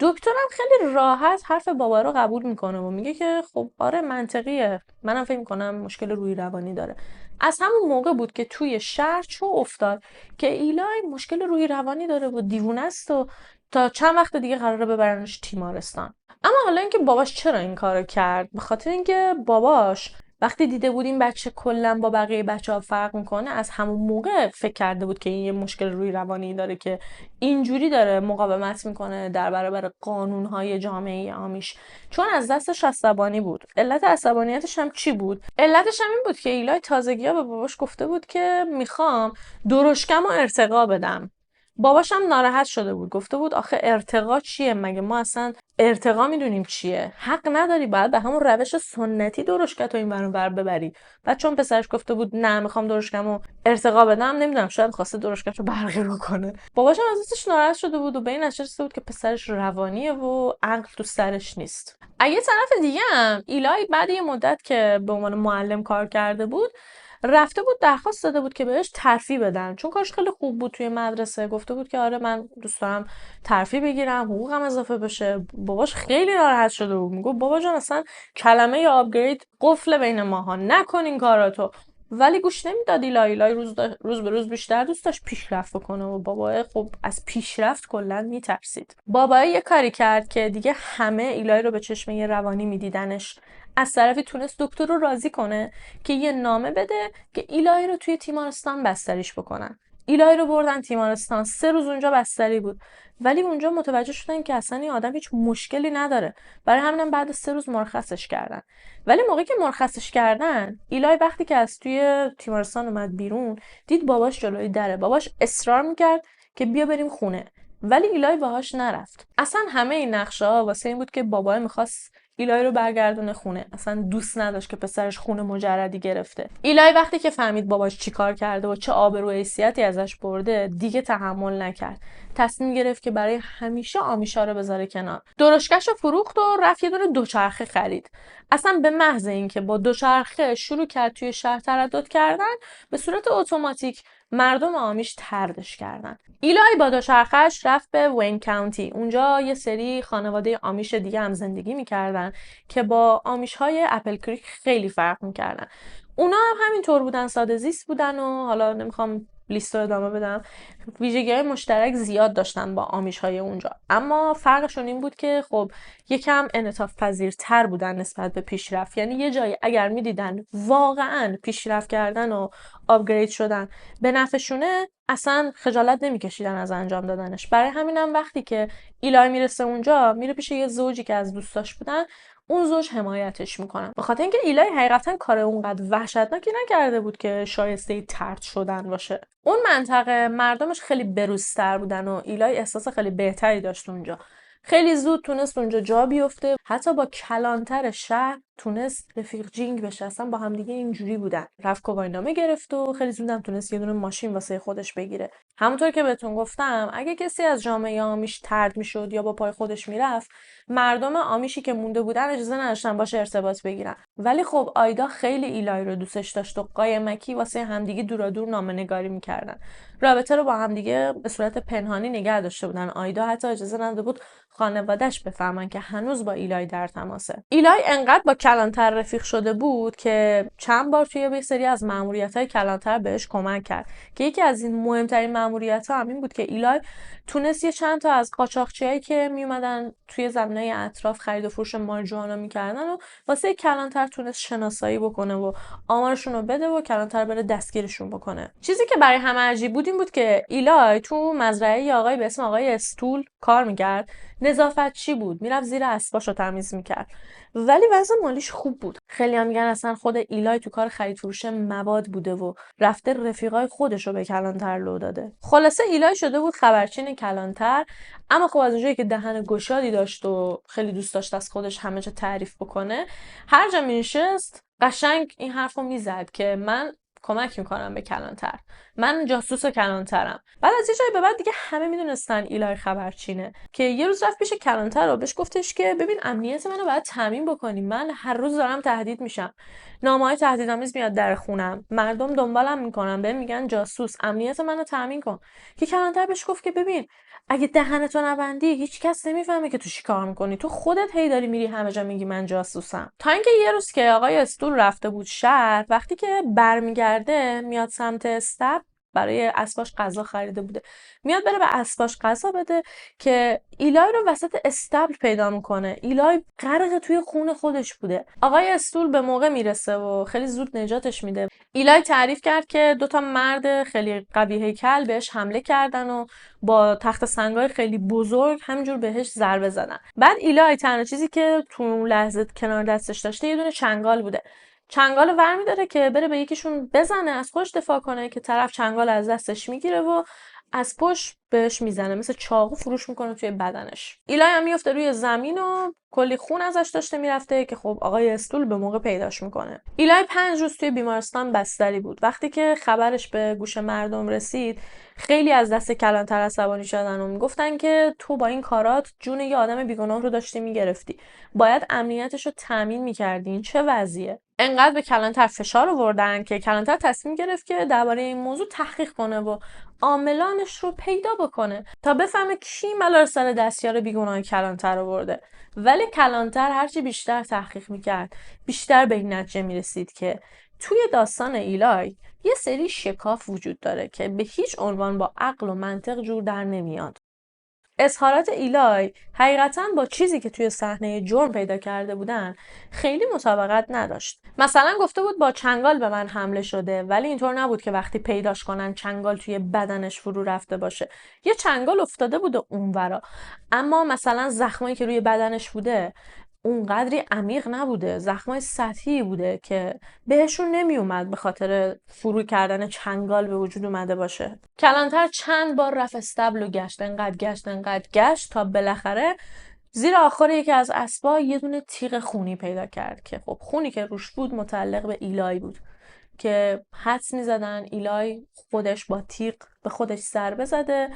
دکترم خیلی راحت حرف بابا رو قبول میکنه و میگه که خب آره منطقیه، منم فکر میکنم مشکل روحی روانی داره. از همون موقع بود که توی شهر چو افتاد که ایلای مشکل روحی روانی داره و دیوونه است و تا چند وقت دیگه قراره ببرنش تیمارستان. اما حالا اینکه باباش چرا این کارو کرد، به خاطر اینکه باباش وقتی دیده بود این بچه کلا با بقیه بچه‌ها فرق میکنه، از همون موقع فکر کرده بود که این یه مشکل روحی روانی داره که اینجوری داره مقاومت میکنه در برابر قانونهای جامعه آمیش. چون از دستش عصبانی بود. علت عصبانیتش هم چی بود؟ علتش هم این بود که ایلای تازگی‌ها به باباش گفته بود که میخوام درشکمو ارتقا بدم. باباش هم ناراحت شده بود، گفته بود آخه ارتقا چیه؟ مگه ما اصلا ارتقا میدونیم چیه؟ حق نداری، باید به همون روش سنتی درشکتو این ور اون ور ببری. بعد چون پسرش گفته بود نه میخوام درشکمو ارتقا بدم، نمیدونم شاید خواسته درشکش رو برقرار کنه. باباش هم ازش ناراحت شده بود و به این نتیجه رسیده بود که پسرش روانیه و عقل تو سرش نیست. از یه طرف دیگه هم ایلای بعد یه مدت که به عنوان معلم کار کرده بود، رفته بود درخواست داده بود که بهش ترفیع بدن، چون کارش خیلی خوب بود توی مدرسه. گفته بود که آره من دوست دارم ترفیع بگیرم، حقوقم اضافه بشه. باباش خیلی ناراحت شده بود، میگه بابا جان اصلا کلمه آپگرید قفل بین ماها، نکن این کاراتو. ولی گوش نمیداد ایلای روز به روز بیشتر دوست داشت پیشرفت بکنه و بابا خب از پیشرفت کلا میترسید. بابا یه کاری کرد که دیگه همه ایلای رو به چشمه روانی میدیدنش. از طرفی تونست دکتر رو راضی کنه که یه نامه بده که ایلای رو توی تیمارستان بستریش بکنن. ایلای رو بردن تیمارستان، 3 روز اونجا بستری بود. ولی اونجا متوجه شدن که اصلا این آدم هیچ مشکلی نداره. برای همینم بعد 3 روز مرخصش کردن. ولی موقعی که مرخصش کردن، ایلای وقتی که از توی تیمارستان اومد بیرون، دید باباش جلوی دره. باباش اصرار میکرد که بیا بریم خونه. ولی ایلای باهاش نرفت. اصلا همه این نقشه‌ها واسه این بود که بابا می‌خواست ایلای رو برگردونه خونه. اصلا دوست نداشت که پسرش خونه مجردی گرفته. ایلای وقتی که فهمید باباش چی کار کرده و چه آبرو و حیثیتی ازش برده، دیگه تحمل نکرد. تصمیم گرفت که برای همیشه آمیشا رو بذاره کنار. درشکش رو فروخت و رفت یه دونه دوچرخه خرید. اصلا به محض اینکه با دوچرخه شروع کرد توی شهر تردد کردن، به صورت اتوماتیک مردم آمیش طردش کردن. ایلای با دوچرخه‌اش رفت به وین کانتی. اونجا یه سری خانواده آمیش دیگه هم زندگی میکردن که با آمیش‌های اپل کریک خیلی فرق میکردن. اونا هم همینطور بودن، ساده زیست بودن و حالا نمیخوام لیست رو ادامه بدم، ویژگی‌های مشترک زیاد داشتن با آمیش‌های اونجا، اما فرقشون این بود که خب یکم انعطاف پذیرتر بودن نسبت به پیشرفت. یعنی یه جایی اگر می‌دیدن واقعاً پیشرفت کردن و آپگرید شدن به نفعشونه، اصلا خجالت نمی‌کشیدن از انجام دادنش. برای همینم وقتی که ایلای میرسه اونجا، میره پیش یه زوجی که از دوستاش بودن، اون زوج حمایتش میکنن، به خاطر اینکه ایلای حقیقتا کار اونقدر وحشتناکی نکرده بود که شایسته طرد شدن باشه. اون منطقه مردمش خیلی بروزتر بودن و ایلای احساس خیلی بهتری داشت اونجا. خیلی زود تونست اونجا جا بیفته، حتی با کلانتر شهر تونست رفیق جینگ بشه. اصلا با هم دیگه اینجوری بودن. رفت گواهینامه گرفت و خیلی زودم تونست یه دونه ماشین واسه خودش بگیره. همونطور که بهتون گفتم، اگه کسی از جامعه آمیش طرد میشد یا با پای خودش میرفت، مردم آمیشی که مونده بودن اجازه نداشتن باشه ارتباط بگیرن. ولی خب آیدا خیلی ایلای رو دوستش داشت و قایمکی واسه همدیگه دورادور نامه‌نگاری میکردن. رابطه رو با همدیگه به صورت پنهانی نگه داشته بودن. آیدا حتی اجازه نداده بود خانواده‌اش بفهمن که هنوز با ایلای در تماسه. ایلای انقدر با کلانتر رفیق شده بود که چند بار توی یه سری از ماموریت‌های کلانتر بهش کمک کرد، که یکی از این مهمترین ماموریت‌ها هم این بود که ایلای تونست یه چند تا از قاچاقچیایی که میومدن توی زمینای اطراف خرید و فروش ماریجوانا میکردن و واسه کلانتر تونست شناسایی بکنه و آمارشون رو بده و کلانتر بره دستگیرشون بکنه. چیزی که برای همه عجیب بود این بود که ایلای تو مزرعه یه آقای به اسم آقای استول کار میکرد. نظافتچی بود، میرفت زیر اسباشو تمیز میکرد، ولی وضع مالیش خوب بود. خیلی هم میگن اصلا خود ایلای تو کار خرید فروش مواد بوده و رفته رفیقای خودش رو به کلانتر لو داده. خلاصه ایلای شده بود خبرچین کلانتر، اما خب از اونجایی که دهن گشادی داشت و خیلی دوست داشت از خودش همه جا تعریف بکنه، هر جا مینشست قشنگ این حرفو میزد که من کمک میکنم به کلانتر، من جاسوس کلانترم. بعد از یه جایی به بعد دیگه همه میدونستن ایلای خبرچینه، که یه روز رفت پیش کلانتر و بهش گفتش که ببین امنیت منو باید تامین بکنی، من هر روز دارم تهدید میشم، نامه‌های تهدیدآمیز میاد در خونم، مردم دنبالم میکنن، بهم میگن جاسوس، امنیت منو تامین کن. که کلانتر بهش گفت که ببین اگه دهنتو نبندی هیچ کس نمیفهمه که تو چیکار میکنی، تو خودت هی داری میری همه جا میگی من جاسوسم. تا اینکه یه روز که آقای استول رفته بود شهر، وقتی که برمیگرده میاد سمت استبل، برای اسباش غذا خریده بوده، میاد بره به اسباش غذا بده که ایلای رو وسط استبل پیدا میکنه. ایلای غرق توی خون خودش بوده. آقای استول به موقع میرسه و خیلی زود نجاتش میده. ایلای تعریف کرد که دوتا مرد خیلی قوی هیکل بهش حمله کردن و با تخت سنگای خیلی بزرگ همینجور بهش ضربه زدن. بعد ایلای تنها چیزی که تو اون لحظه کنار دستش داشته یه دونه چنگال بوده. چنگال ور می‌داره که بره به یکیشون بزنه، از خودش دفاع کنه، که طرف چنگال از دستش میگیره و از پشت بهش میزنه، مثل چاقو فروش میکنه توی بدنش. ایلای هم میفته روی زمین و کلی خون ازش داشته میرفته که خب آقای استول به موقع پیداش میکنه. ایلای 5 روز توی بیمارستان بستری بود. وقتی که خبرش به گوش مردم رسید، خیلی از دست کلانتر عصبانی شدن و میگفتن که تو با این کارات جون یه آدم بیگناه رو داشتی میگرفتی، باید امنیتش رو تامین میکردی، این چه وضعیه. انقدر به کلانتر فشار آوردن که کلانتر تصمیم گرفت که درباره این موضوع تحقیق کنه و عاملانش رو پیدا بکنه تا بفهمه کی ملال سر دستیار بیگناه کلانتر آورده. ولی کلانتر هرچی بیشتر تحقیق میکرد، بیشتر به این نتیجه میرسید که توی داستان ایلای یه سری شکاف وجود داره که به هیچ عنوان با عقل و منطق جور در نمیاد. اظهارات ایلای حقیقتاً با چیزی که توی صحنه جرم پیدا کرده بودن خیلی مطابقت نداشت. مثلا گفته بود با چنگال به من حمله شده، ولی اینطور نبود که وقتی پیداش کنن چنگال توی بدنش فرو رفته باشه. یه چنگال افتاده بوده اونورا، اما مثلا زخمایی که روی بدنش بوده اونقدری عمیق نبوده، زخمای سطحی بوده که بهشون نمی اومد به خاطر فرو کردن چنگال به وجود اومده باشه. کلانتر چند بار رفت استبل و انقدر گشت تا بالاخره زیر آخر یکی از اسبا یه دونه تیغ خونی پیدا کرد که خب خونی که روش بود متعلق به ایلای بود، که حدس می‌زدن ایلای خودش با تیغ به خودش ضربه زده،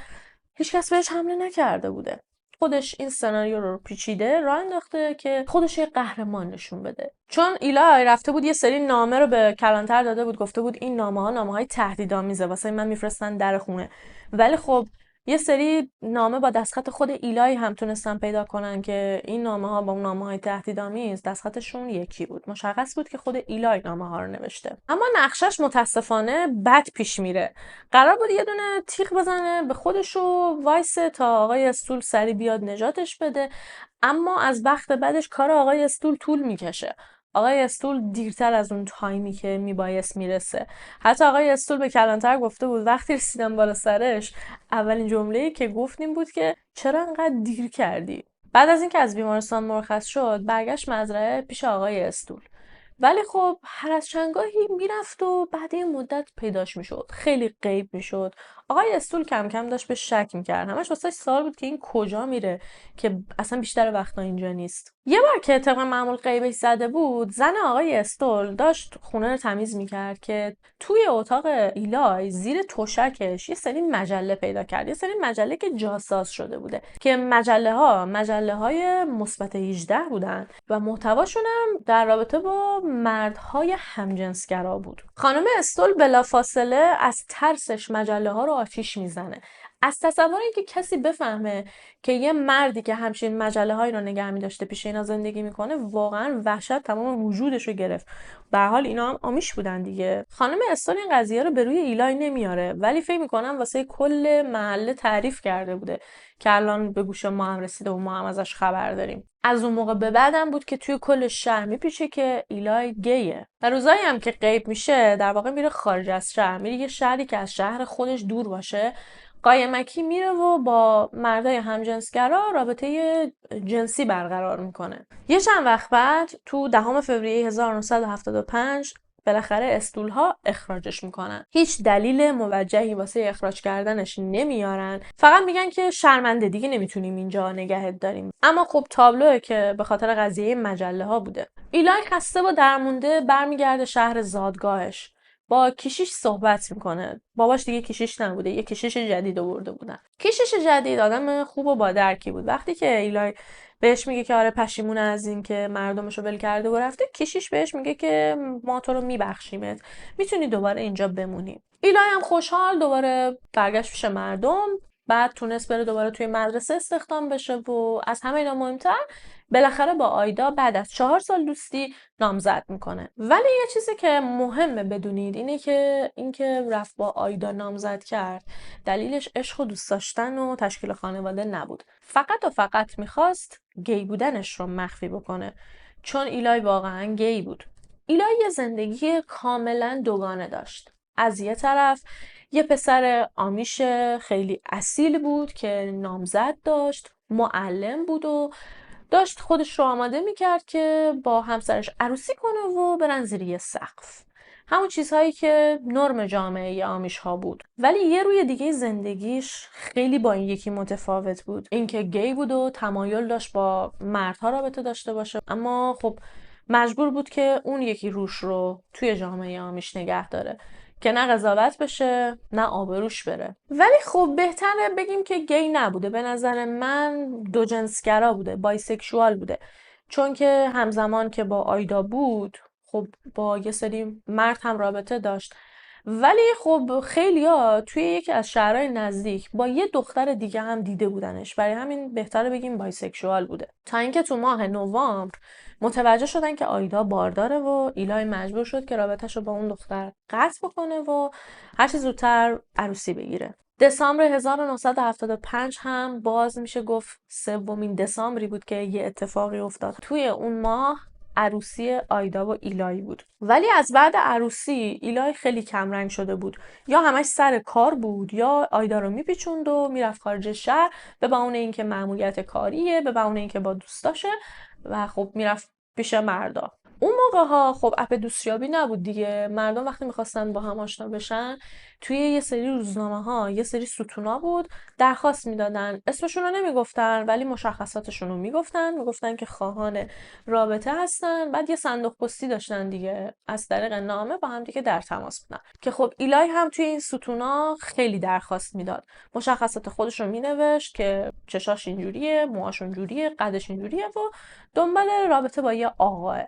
هیچکس بهش حمله نکرده بوده. خودش این سناریو رو پیچیده راه انداخته که خودش یه قهرمان نشون بده. چون ایلای رفته بود یه سری نامه رو به کلانتر داده بود، گفته بود این نامه‌های تهدیدآمیزه، واسه من میفرستن در خونه. ولی خب یه سری نامه با دستخط خود ایلای هم تونستن پیدا کنن که این نامه ها با اون نامه های تهدیدآمیز دستخطشون یکی بود. مشخص بود که خود ایلای نامه ها رو نوشته. اما نقشش متاسفانه بد پیش میره. قرار بود یه دونه تیغ بزنه به خودش و وایسه تا آقای استول سری بیاد نجاتش بده، اما از بخت بدش کار آقای استول طول میکشه. آقای استول دیرتر از اون تایمی که میبایست میرسه. حتی آقای استول به کلانتر گفته بود وقتی رسیدم بالا سرش اولین جمله‌ای که گفتیم بود که چرا انقدر دیر کردی؟ بعد از اینکه از بیمارستان مرخص شد برگشت مزرعه پیش آقای استول. ولی خب هر از چندگاهی میرفت و بعد یه مدت پیداش میشد. خیلی غیب میشد. آقای استول کم کم داشت به شک میکرد. همش واسه سوال بود که این کجا میره که اصلا بیشتر وقتا اینجا نیست. یه بار که طبق معمول غیبش زده بود، زن آقای استول داشت خونه رو تمیز میکرد که توی اتاق ایلای زیر تشکش یه سری مجله پیدا کرد. یه سری مجله که جاساز شده بوده که مجله های مثبت 18 بودن و محتواشون هم در رابطه با مردهای همجنسگرا بود. خانم استول بلافاصله از ترسش مجله ها رو آتیش میزنه. از تصور اینکه کسی بفهمه که یه مردی که همچین مجله هایی رو نگه می‌داشته پیش اینا زندگی میکنه، واقعا وحشت تمام وجودش رو گرفت. به هر حال اینا هم آمیش بودن دیگه. خانم استول این قضیه رو به روی ایلای نمیاره، ولی فکر میکنم واسه کل محله تعریف کرده بوده که الان به گوش ما هم رسیده و ما هم ازش خبر داریم. از اون موقع به بعدم بود که توی کل شهر میپیچه که ایلای گیه. در روزایی هم که غیب میشه در واقع میره خارج از شهر، میره یه شهری که از شهر خودش دور باشه، قایمکی میره و با مردای همجنسگرا رابطه جنسی برقرار میکنه. یه چند وقت بعد تو 10 فوریه 1975 بالاخره استولها اخراجش میکنن. هیچ دلیل موجهی واسه اخراج کردنش نمیارن، فقط میگن که شرمنده دیگه نمیتونیم اینجا نگهت داریم. اما خب تابلوه که به خاطر قضیه مجله ها بوده. ایلای خسته و درمونده برمیگرده شهر زادگاهش. با کشیش صحبت میکنه. باباش دیگه کشیش نبوده، یه کشیش جدید آورده بودن. کشیش جدید آدم خوب و با درکی بود. وقتی که ایلای بهش میگه که آره پشیمونه از این که مردمشو ول کرده و رفته، کشیش بهش میگه که ما تو رو میبخشیمت، میتونی دوباره اینجا بمونی. ایلای هم خوشحال دوباره برگشت پیش مردم. بعد تونست بره دوباره توی مدرسه استخدام بشه و از همه اینا مهمتر بالاخره با آیدا بعد از 4 سال دوستی نامزد میکنه. ولی یه چیزی که مهمه بدونید اینه که اینکه رفت با آیدا نامزد کرد دلیلش عشق و دوست داشتن و تشکیل خانواده نبود. فقط و فقط میخواست گی بودنش رو مخفی بکنه، چون ایلای واقعا گی بود. ایلای یه زندگی کاملا دوگانه داشت. از یه طرف یه پسر آمیش خیلی اصیل بود که نامزد داشت، معلم بود و داشت خودش رو آماده میکرد که با همسرش عروسی کنه و برن زیر یه سقف. همون چیزهایی که نرم جامعه آمیش ها بود. ولی یه روی دیگه زندگیش خیلی با این یکی متفاوت بود. اینکه گی بود و تمایل داشت با مردها رابطه داشته باشه، اما خب مجبور بود که اون یکی روش رو توی جامعه آمیش نگه داره که نه قضاوت بشه نه آبروش بره. ولی خب بهتره بگیم که گی نبوده. به نظر من دو جنسگرا بوده، بایسکشوال بوده، چون که همزمان که با آیدا بود خب با یه سری مرد هم رابطه داشت. ولی خب خیلیا توی یکی از شهرهای نزدیک با یه دختر دیگه هم دیده بودنش، برای همین بهتره بگیم بایسکشوال بوده. تا اینکه تو ماه نوامبر متوجه شدن که آیدا بارداره و ایلای مجبور شد که رابطه‌ش رو با اون دختر قطع بکنه و هر چه زودتر عروسی بگیره. دسامبر 1975 هم باز میشه گفت سومین دسامبری بود که یه اتفاقی افتاد. توی اون ماه عروسی آیدا و ایلای بود. ولی از بعد عروسی ایلای خیلی کمرنگ شده بود. یا همش سر کار بود یا آیدا رو میپیچوند و میرفت خارج شهر به بهونه اینکه مأموریت کاریه، به بهونه اینکه با دوستاشه و خب میرفت پیش مردا. اون موقع ها خب اپ دوستیابی نبود دیگه. مردم وقتی میخواستن با هم آشنا بشن توی یه سری روزنامه ها یه سری ستونا بود، درخواست میدادن. اسمشون رو نمیگفتن ولی مشخصاتشون رو میگفتن که خواهان رابطه هستن. بعد یه صندوق پستی داشتن دیگه، از طریق نامه با هم دیگه در تماس بودن که خب ایلای هم توی این ستونا خیلی درخواست میداد. مشخصات خودش رو مینوشت که چشاش اینجوریه، موهاش اونجوریه، قدش اینجوریه و دنبال رابطه با یه آقاه.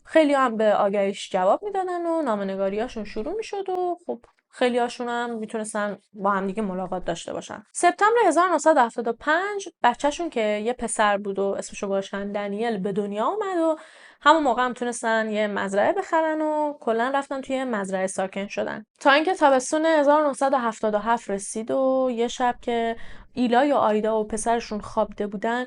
خیلی هم به آگهیش جواب میدادن و نامه‌نگاریاشون شروع میشد و خب خیلی هاشون هم میتونستن با همدیگه ملاقات داشته باشن. سپتامبر 1975 بچهشون که یه پسر بود و اسمشو گذاشتن دنیل به دنیا اومد و همون موقع هم تونستن یه مزرعه بخرن و کلا رفتن توی مزرعه ساکن شدن تا اینکه تابستون 1977 رسید و یه شب که ایلای و آیدا و پسرشون خوابیده بودن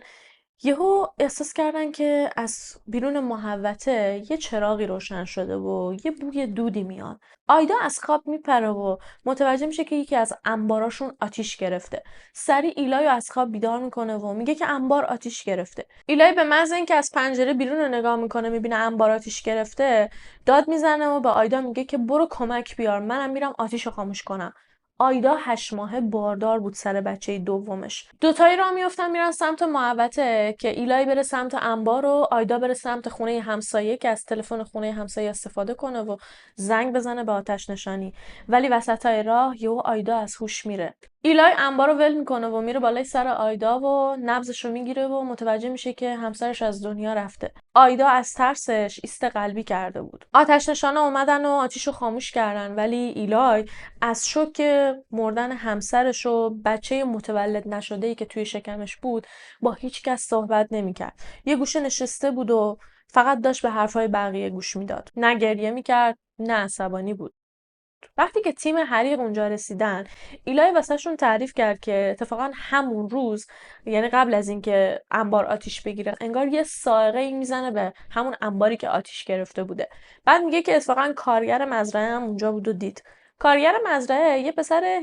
یهو احساس کردن که از بیرون محوطه یه چراغی روشن شده و یه بوی دودی میاد. آیدا از خواب میپره و متوجه میشه که یکی از انباراشون آتیش گرفته. سریع ایلای از خواب بیدار میکنه و میگه که انبار آتیش گرفته. ایلای به محض اینکه از پنجره بیرون رو نگاه میکنه میبینه انبار آتیش گرفته، داد میزنه و به آیدا میگه که برو کمک بیار، منم میرم آتیشو خاموش کنم. آیدا 8 ماهه باردار بود سر بچه دومش. دوتایی راه میافتن میرن سمت محوطه که ایلای بره سمت انبار و آیدا بره سمت خونه همسایه که از تلفن خونه همسایه استفاده کنه و زنگ بزنه به آتش نشانی. ولی وسطای راه یهو آیدا از هوش میره. ایلای انبار رو ول میکنه و میره بالای سر آیدا و نبضش رو میگیره و متوجه میشه که همسرش از دنیا رفته. آیدا از ترسش ایست قلبی کرده بود. آتش نشانا اومدن و آتیشو خاموش کردن ولی ایلای از شوک مردن همسرش و بچه متولد نشده‌ای که توی شکمش بود با هیچ کس صحبت نمی‌کرد. یه گوشه نشسته بود و فقط داشت به حرفای بقیه گوش میداد. نه گریه می‌کرد، نه عصبانی بود. وقتی که تیم حریق اونجا رسیدن، ایلای واسهشون تعریف کرد که اتفاقا همون روز، یعنی قبل از اینکه انبار آتیش بگیره، انگار یه صاعقه‌ای میزنه به همون انباری که آتیش گرفته بوده. بعد میگه که اتفاقا کارگر مزرعه هم اونجا بود و دید. کارگر مزرعه یه پسر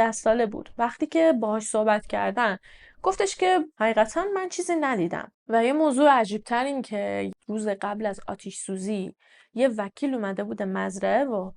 17-18 ساله بود. وقتی که باهاش صحبت کردن، گفتش که حقیقتا من چیزی ندیدم. و یه موضوع عجیب‌تر این که روز قبل از آتیش سوزی یه وکیل اومده بوده مزرعه و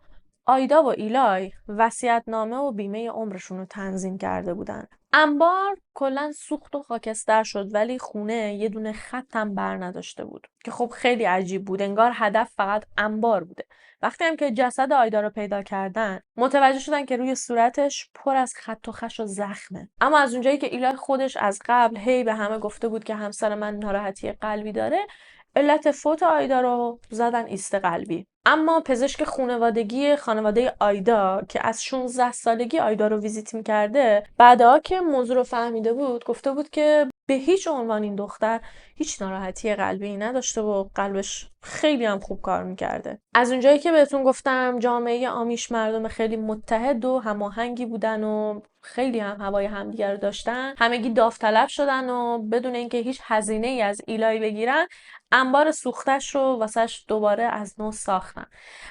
آیدا و ایلای وصیت‌نامه و بیمه عمرشون رو تنظیم کرده بودن. انبار کلا سوخت و خاکستر شد ولی خونه یه دونه خط هم بر نداشته بود که خب خیلی عجیب بود. انگار هدف فقط انبار بوده. وقتی هم که جسد آیدا رو پیدا کردن متوجه شدن که روی صورتش پر از خط و خش و زخمه. اما از اونجایی که ایلای خودش از قبل هی به همه گفته بود که همسر من ناراحتی قلبی داره، علت فوت آیدا رو زدن ایست قلبی. اما پزشک خانواده آیدا که از 16 سالگی آیدا رو ویزیت می‌کرده، بعدها که موضوع رو فهمیده بود گفته بود که به هیچ عنوان این دختر هیچ ناراحتی قلبی نداشته و قلبش خیلی هم خوب کار می‌کرده. از اونجایی که بهتون گفتم جامعه آمیش مردم خیلی متحد و هماهنگی بودن و خیلی هم هوای همدیگه رو داشتن، همگی داوطلب شدن و بدون اینکه هیچ هزینه‌ای از ایلای بگیرن انبار سوختش رو واسش دوباره از نو ساختن.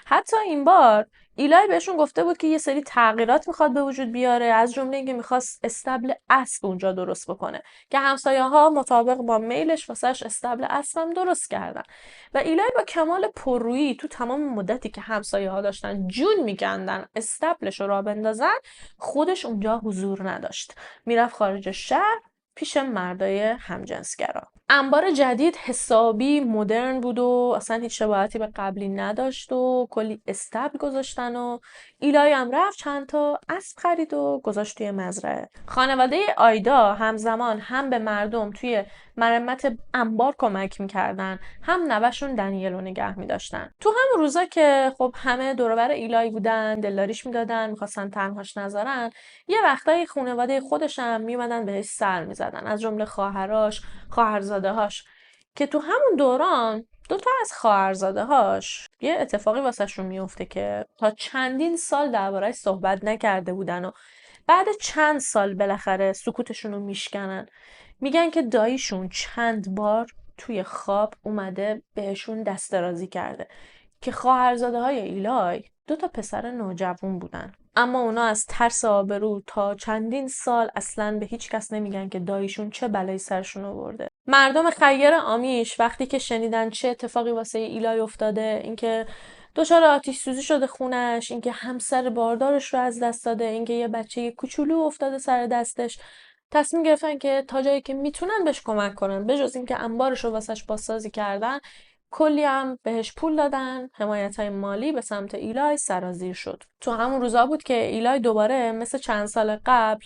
حتی این بار ایلای بهشون گفته بود که یه سری تغییرات میخواد به وجود بیاره، از جمله اینکه میخواست استبل اسب اونجا درست بکنه که همسایه ها مطابق با میلش واسش استبل اسب هم درست کردن. و ایلای با کمال پررویی تو تمام مدتی که همسایه ها داشتن جون میکندن استبلش رو راه بندازن، خودش اونجا حضور نداشت. میرفت خارج شهر پیش مردای همجنسگرا. انبار جدید حسابی مدرن بود و اصلا هیچ شباهتی به قبلی نداشت و کلی استبل گذاشتن و ایلای هم رفت چند تا اسب خرید و گذاشت توی مزرعه. خانواده آیدا همزمان هم به مردم توی مرمت انبار کمک میکردن، هم نوه‌شون دنیل رو نگه میداشتن. تو هم روزا که خب همه دور و بر ایلای بودن، دلداریش میدادن، میخواستن تنهاش نذارن، یه وقتایی خانواده خودش هم میومدن بهش سر میزدن، از جمله خواهرش، خواهرزاده‌هاش، که تو همون دوران دوتا از خواهرزاده‌هاش یه اتفاقی واسهشون میفته که تا چندین سال درباره‌اش صحبت نکرده بودن و بعد چند سال بالاخره سکوتشون رو میشکنن. میگن که داییشون چند بار توی خواب اومده بهشون دست درازی کرده که خواهرزاده‌های ایلای دوتا پسر نوجوان بودن. اما اونا از ترس آبرو تا چندین سال اصلاً به هیچ کس نمیگن که داییشون چه بلایی سرشون آورده. مردم خیر آمیش وقتی که شنیدن چه اتفاقی واسه ایلای افتاده، اینکه دچار آتش سوزی شده خونش، اینکه همسر باردارش رو از دست داده، اینکه یه بچه کوچولو افتاده سر دستش، تصمیم گرفتن که تا جایی که میتونن بهش کمک کنن، به جز اینکه انبارش رو واسش بازسازی کردن، کلی هم بهش پول دادن. حمایت‌های مالی به سمت ایلای سرازیر شد. تو همون روزا بود که ایلای دوباره مثل چند سال قبل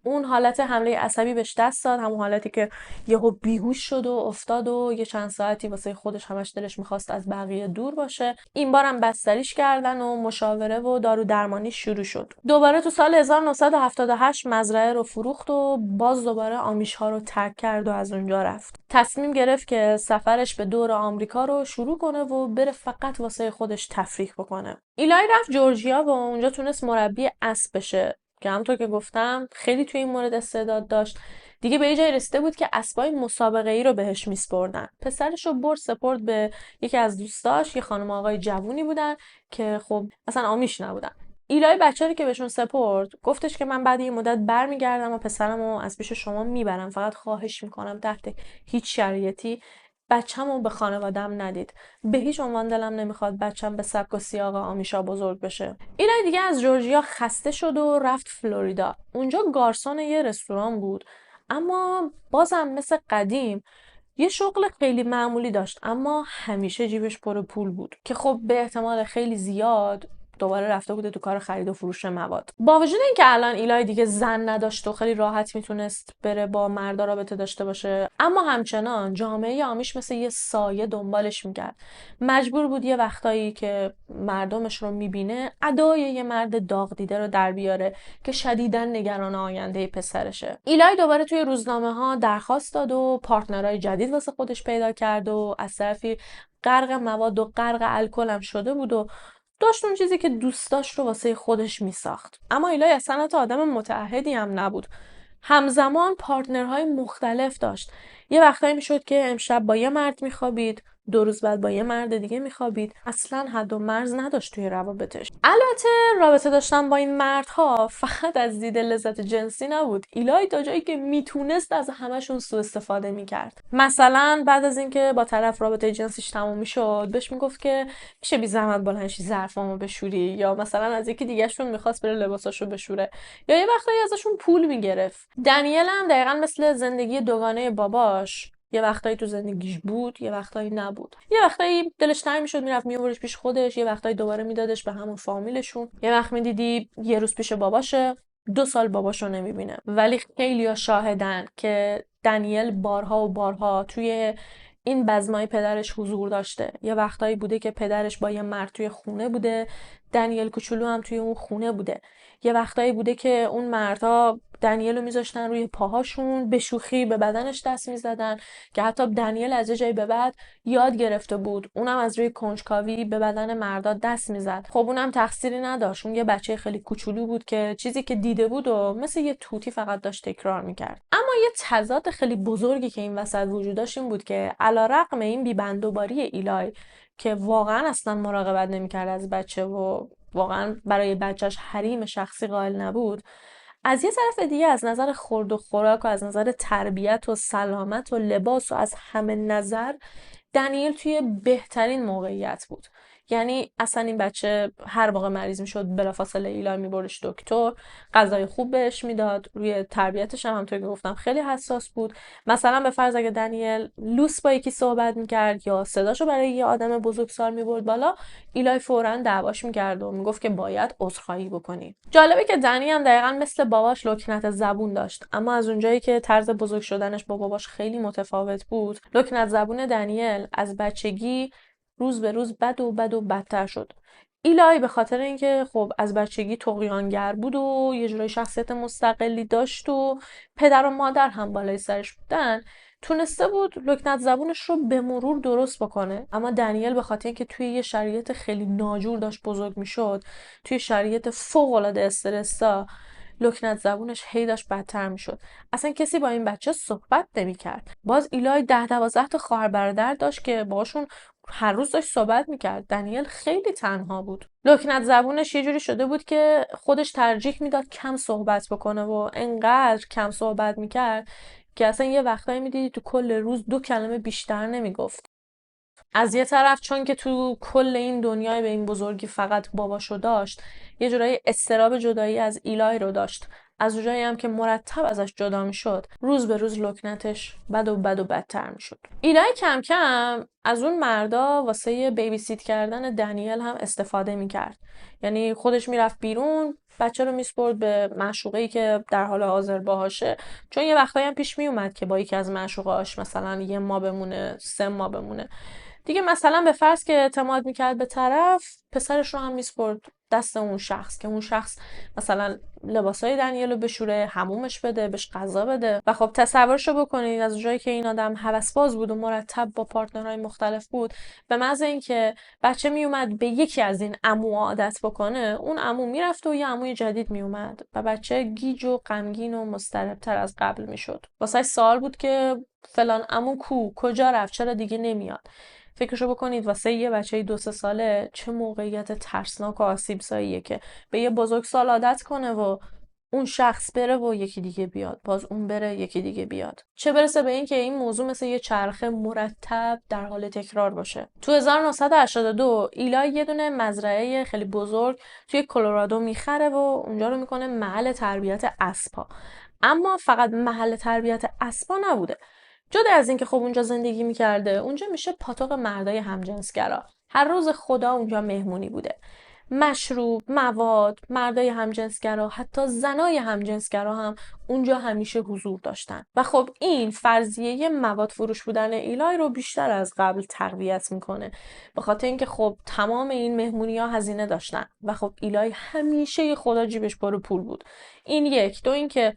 اون حالت حمله عصبی بهش دست داد، همون حالتی که یهو بیهوش شد و افتاد و یه چند ساعتی واسه خودش همش دلش میخواست از بقیه دور باشه. این بارم بستریش کردن و مشاوره و دارو درمانی شروع شد. دوباره تو سال 1978 مزرعه رو فروخت و باز دوباره آمیش‌ها رو ترک کرد و از اونجا رفت. تصمیم گرفت که سفرش به دور آمریکا رو شروع کنه و بره فقط واسه خودش تفریح بکنه. ایلای رفت جورجیا و اونجا تونست مربی اسب بشه که همونطور که گفتم خیلی توی این مورد استعداد داشت. دیگه به یه جای رسیده بود که اسبای مسابقه‌ای رو بهش میسپردن. پسرش رو سپرد به یکی از دوستاش، یه خانم آقای جوونی بودن که خب اصلا آمیش نبودن. ایلای بچه رو که بهشون سپرد گفتش که من بعد یه مدت برمیگردم و پسرم رو از پیش شما میبرم، فقط خواهش میکنم تحت هیچ شرایطی بچه‌مو به خانوادم ندید. به هیچ عنوان دلم نمیخواد بچم به سبک و سیاق آمیشا بزرگ بشه. ایلای دیگه از جورجیا خسته شد و رفت فلوریدا. اونجا گارسون یه رستوران بود، اما بازم مثل قدیم یه شغل خیلی معمولی داشت، اما همیشه جیبش پر پول بود که خب به احتمال خیلی زیاد دوباره رفته بوده تو کار خرید و فروش مواد. با وجود اینکه الان ایلای دیگه زن نداشت و خیلی راحت میتونست بره با مردا رابطه داشته باشه، اما همچنان جامعه آمیش مثل یه سایه دنبالش میکرد. مجبور بود یه وقتایی که مردمش رو میبینه ادای یه مرد داغ دیده رو در بیاره که شدیداً نگران آینده پسرشه. ایلای دوباره توی روزنامه ها درخواست داد و پارتنرای جدید واسه خودش پیدا کرد و از طرفی غرق مواد و غرق الکل هم شده بود و داشت اون چیزی که دوست داشت رو واسه خودش میساخت. اما ایلای اصلا حتی آدم متعهدی هم نبود. همزمان پارتنرهای مختلف داشت. یه وقتایی میشد که امشب با یه مرد میخوابید، 2 روز بعد با یه مرد دیگه میخوابید. اصلا حد و مرز نداشت توی روابطش. البته رابطه داشتن با این مردها فقط از دید لذت جنسی نبود. ایلای تا جایی که میتونست از همشون سوء استفاده میکرد. مثلا بعد از اینکه با طرف رابطه جنسیش تموم میشد بهش میگفت که میشه بی زحمت بلند شی ظرفامو بشوری، یا مثلا از یکی دیگهشون میخواست بره لباساشو بشوره، یا یه وقتایی ازشون پول میگرفت. دنیل هم دقیقاً مثل زندگی دوگانه باباش یه وقتایی تو زندگیش بود، یه وقتایی نبود. یه وقتایی دلش تنگ میشد میرفت میآوردش پیش خودش، یه وقتایی دوباره میدادش به همون فامیلشون. یه وقت میدیدی یه روز پیش باباشه، 2 سال باباشو نمیبینه. ولی خیلی‌ها شاهدن که دنیل بارها و بارها توی این بزمای پدرش حضور داشته. یه وقتایی بوده که پدرش با یه مرد توی خونه بوده، دنیل کوچولو هم توی اون خونه بوده. یه وقتایی بوده که اون مردها دنیل رو میذاشتن روی پاهاشون، به شوخی به بدنش دست میزدن که حتی دنیل از یه جایی به بعد یاد گرفته بود اونم از روی کنجکاوی به بدن مردا دست میزد. خب اونم تقصیری نداشت، اون یه بچه خیلی کوچولو بود که چیزی که دیده بود و مثل یه توتی فقط داشت تکرار میکرد. اما یه تضاد خیلی بزرگی که این وسط وجود داشت این بود که علیرغم این بی‌بندوباری ایلای که واقعا اصلا مراقبت نمیکرد از بچه و واقعا برای بچهش حریم شخصی قائل نبود، از یه طرف دیگه از نظر خورد و خوراک و از نظر تربیت و سلامت و لباس و از همه نظر دنیل توی بهترین موقعیت بود. یعنی اصلا این بچه هر موقع مریض میشد بلافاصله ایلای میبردش دکتر، غذای خوب بهش میداد، روی تربیتش هم همونطور که گفتم خیلی حساس بود. مثلا به فرض اگه دنیل لوس با یکی صحبت میکرد یا صداشو برای یه آدم بزرگسال میبرد بالا، ایلای فوراً دعواش میکرد و میگفت که باید عذرخواهی بکنی. جالبه که دنی هم دقیقاً مثل باباش لکنت زبون داشت، اما از اونجایی که طرز بزرگ شدنش با باباش خیلی متفاوت بود، لکنت زبون دنیل از بچگی روز به روز بد و بد و بدتر شد. ایلای به خاطر اینکه خب از بچگی طغیانگر بود و یه جورای شخصیت مستقلی داشت و پدر و مادر هم بالای سرش بودن، تونسته بود لکنت زبونش رو به مرور درست بکنه. اما دنیل به خاطر اینکه توی یه شرایط خیلی ناجور داشت بزرگ میشد، توی شرایط فوق العاده استرسا، لکنت زبونش هی داشت بدتر میشد. اصلا کسی با این بچه صحبت نمیکرد. باز ایلای 10-12 تا خواهر برادر داشت که باشون هر روز داشت صحبت میکرد. دنیل خیلی تنها بود. لکنت زبونش یه جوری شده بود که خودش ترجیح میداد کم صحبت بکنه و انقدر کم صحبت میکرد که اصلا یه وقتایی میدیدی تو کل روز 2 کلمه بیشتر نمیگفت. از یه طرف چون که تو کل این دنیای به این بزرگی فقط باباشو داشت، یه جورایی اضطراب جدایی از ایلای رو داشت. از اونجایی هم که مرتب ازش جدا میشد، روز به روز لکنتش بد و بد و بدتر میشد. ایلای کم کم از اون مردا واسه بیبی سیت کردن دنیل هم استفاده میکرد. یعنی خودش میرفت بیرون، بچه رو میسپرد به معشوقه‌ای که در حال حاضر باهاشه، چون یه وقتایی هم پیش میومد که با یکی از معشوقه‌اش مثلا 1 ماه بمونه، 3 ماه بمونه. دیگه مثلا به فرض که اعتماد میکرد به طرف، پسرش رو هم میسپرد دست اون شخص که اون شخص مثلا لباسای دنیل رو بشوره، حمومش بده، بهش غذا بده. و خب تصورشو بکنید، از جایی که این آدم هوسباز بود و مرتب با پارتنرهای مختلف بود، به محض اینکه بچه میومد به یکی از این عمو عادت بکنه، اون عمو میرفت و یه عموی جدید میومد و بچه گیج و غمگین و مضطرب‌تر از قبل میشد. واسه سوال بود که فلان عمو کجا رفت، چرا دیگه نمیاد؟ فکرشو بکنید واسه یه بچه 2-3 ساله چه موقعیت ترسناک و آسیبزاییه که به یه بزرگسال عادت کنه و اون شخص بره و یکی دیگه بیاد، باز اون بره یکی دیگه بیاد. چه برسه به این که این موضوع مثل یه چرخه مرتب در حال تکرار باشه. تو 1982 ایلای یه دونه مزرعه خیلی بزرگ توی کلرادو میخره و اونجا رو میکنه محل تربیت اسبا. اما فقط محل تربیت اسبا نبوده. جدا از اینکه خب اونجا زندگی میکرده، اونجا میشه پاتوق مردای همجنسگرا. هر روز خدا اونجا مهمونی بوده. مشروب، مواد، مردای همجنسگرا، حتی زنای همجنسگرا هم اونجا همیشه حضور داشتن. و خب این فرضیه مواد فروش بودن ایلای رو بیشتر از قبل تقویت میکنه، به خاطر اینکه خب تمام این مهمونی ها هزینه داشتن و خب ایلای همیشه خدا جیبش پر پول بود. این یک. دو اینکه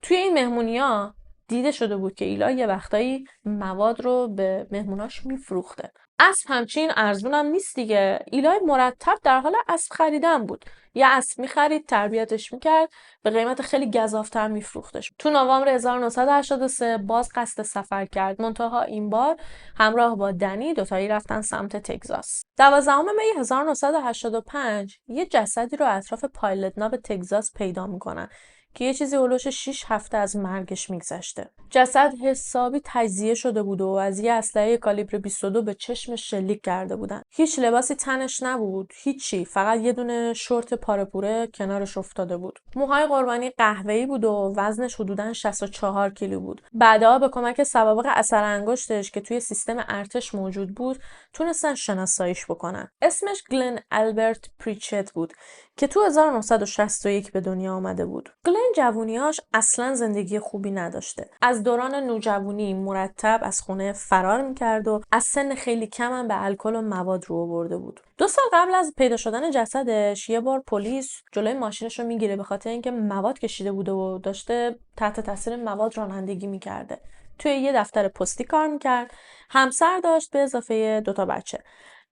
توی این مهمونی ها دیده شده بود که ایلای یه وقتایی مواد رو به مهموناش میفروخته. اسب همچین ارزون هم نیست دیگه. ایلای مرتب در حال اسب خریدن بود. یه اسب میخرید، تربیتش میکرد، به قیمت خیلی گزاف‌تر میفروختش. تو نوامبر 1983 باز قصد سفر کرد، منتها این بار همراه با دنی دوتایی رفتن سمت تگزاس. 12 می 1985 یه جسدی رو اطراف پایلت ناب تگزاس پیدا میکنن که یه چیزی هلوش 6 هفته از مرگش میگذشته. جسد حسابی تجزیه شده بود و از یه اسلحه کالیبر 22 به چشمش شلیک کرده بودن. هیچ لباسی تنش نبود، هیچی، فقط یه دونه شورت پاره‌پوره کنارش افتاده بود. موهای قربانی قهوه‌ای بود و وزنش حدوداً 64 کیلو بود. بعدها به کمک سوابق اثر انگشتش که توی سیستم ارتش موجود بود، تونستن شناساییش بکنن. اسمش گلن البرت پریچت بود که تو 1961 به دنیا آمده بود. گلن جوونیاش اصلا زندگی خوبی نداشته. از دوران نوجوانی مرتب از خونه فرار میکرد و از سن خیلی کم هم به الکل و مواد رو آورده بود. 2 سال قبل از پیدا شدن جسدش یه بار پلیس جلوی ماشینش رو میگیره به خاطر اینکه مواد کشیده بوده و داشته تحت تاثیر مواد رانندگی میکرده. توی یه دفتر پستی کار میکرد، همسر داشت به اضافه 2 تا بچه.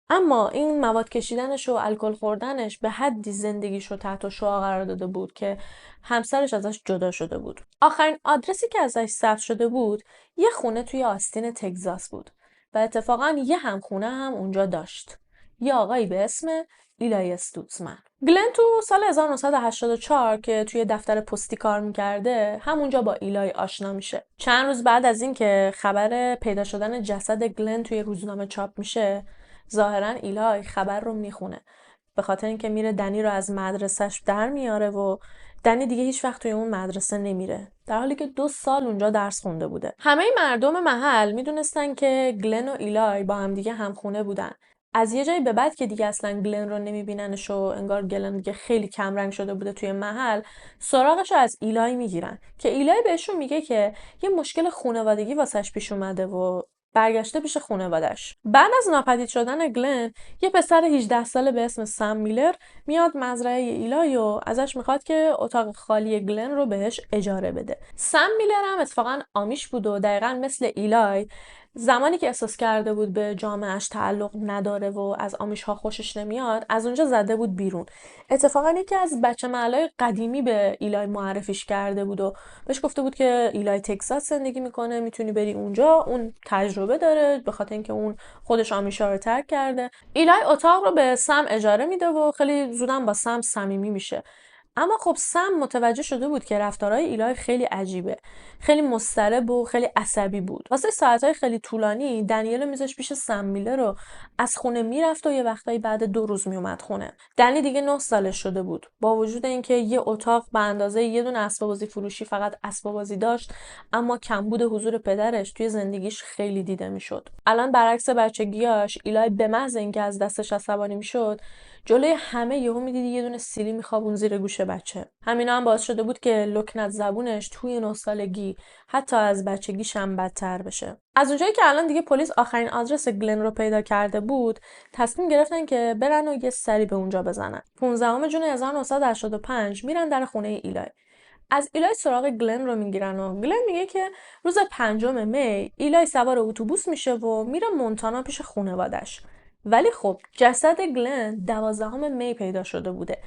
اما این مواد کشیدنش و الکل خوردنش به حدی زندگیش رو تحت شعاع قرار داده بود که همسرش ازش جدا شده بود. آخرین آدرسی که ازش ثبت شده بود یه خونه توی آستین تگزاس بود و اتفاقا یه همخونه هم اونجا داشت، یه آقایی به اسم ایلای استوتزمن. گلن تو سال 1984 که توی دفتر پستی کار میکرده همونجا با ایلای آشنا میشه. چند روز بعد از این که خبر پیدا شدن جسد گلن توی روزنامه چاپ میشه، ظاهرا ایلای خبر رو میخونه، به خاطر اینکه میره دنی رو از مدرسهش در میاره و دنی دیگه هیچ وقت توی اون مدرسه نمیره، در حالی که 2 سال اونجا درس خونده بوده. همه مردم محل میدونستن که گلن و ایلای با هم دیگه همخونه بودن. از یه جایی به بعد که دیگه اصلا گلن رو نمیبیننش و انگار گلن دیگه خیلی کمرنگ شده بوده توی محل، سراغش رو از ایلای میگیرن که ایلای بهشون میگه که یه مشکل خانوادگی واسش پیش اومده و برگشته پیش خانواده‌اش. بعد از ناپدید شدن گلن، یه پسر 18 ساله به اسم سم میلر میاد مزرعه ایلای و ازش میخواد که اتاق خالی گلن رو بهش اجاره بده. سم میلر هم اتفاقا آمیش بود و دقیقاً مثل ایلای زمانی که احساس کرده بود به جامعهش تعلق نداره و از آمیش‌ها خوشش نمیاد، از اونجا زده بود بیرون. اتفاقا یکی از بچه محلای قدیمی به ایلای معرفیش کرده بود و بهش گفته بود که ایلای تگزاس زندگی میکنه، میتونی بری اونجا، اون تجربه داره، به خاطر اینکه اون خودش آمیشا رو ترک کرده. ایلای اتاق رو به سم اجاره میده و خیلی زودم با سم صمیمی میشه. اما خب سم متوجه شده بود که رفتارهای ایلای خیلی عجیبه، خیلی مضطرب و خیلی عصبی بود. واسه ساعتهای خیلی طولانی دنیل میذاش پیش سم میلر رو از خونه میرفت و یه وقتایی بعد 2 روز میومد خونه. دنی دیگه 9 سالش شده بود. با وجود اینکه یه اتاق به اندازه یه دونه اسباب بازی فروشی فقط اسباب بازی داشت، اما کمبود حضور پدرش توی زندگیش خیلی دیده میشد. الان برعکس بچگیاش، ایلای به محض اینکه از دستش عصبانی میشد، جلوی همه یهو میدیدی یه دونه سیلی میخوابون زیر گوش بچه. همینا هم باعث شده بود که لکنت زبونش توی 9 سالگی حتی از بچگیش هم بدتر بشه. از اونجایی که الان دیگه پلیس آخرین آدرس گلن رو پیدا کرده بود، تصمیم گرفتن که برن و یه سری به اونجا بزنن. 15 جون 1985 میرن در خونه ایلای. از ایلای سراغ گلن رو میگیرن و گلن میگه که روز 5 می ایلای سوار اتوبوس میشه و میره مونتانا پیش خانوادش. ولی خب جسد گلن 12 می پیدا شده بوده.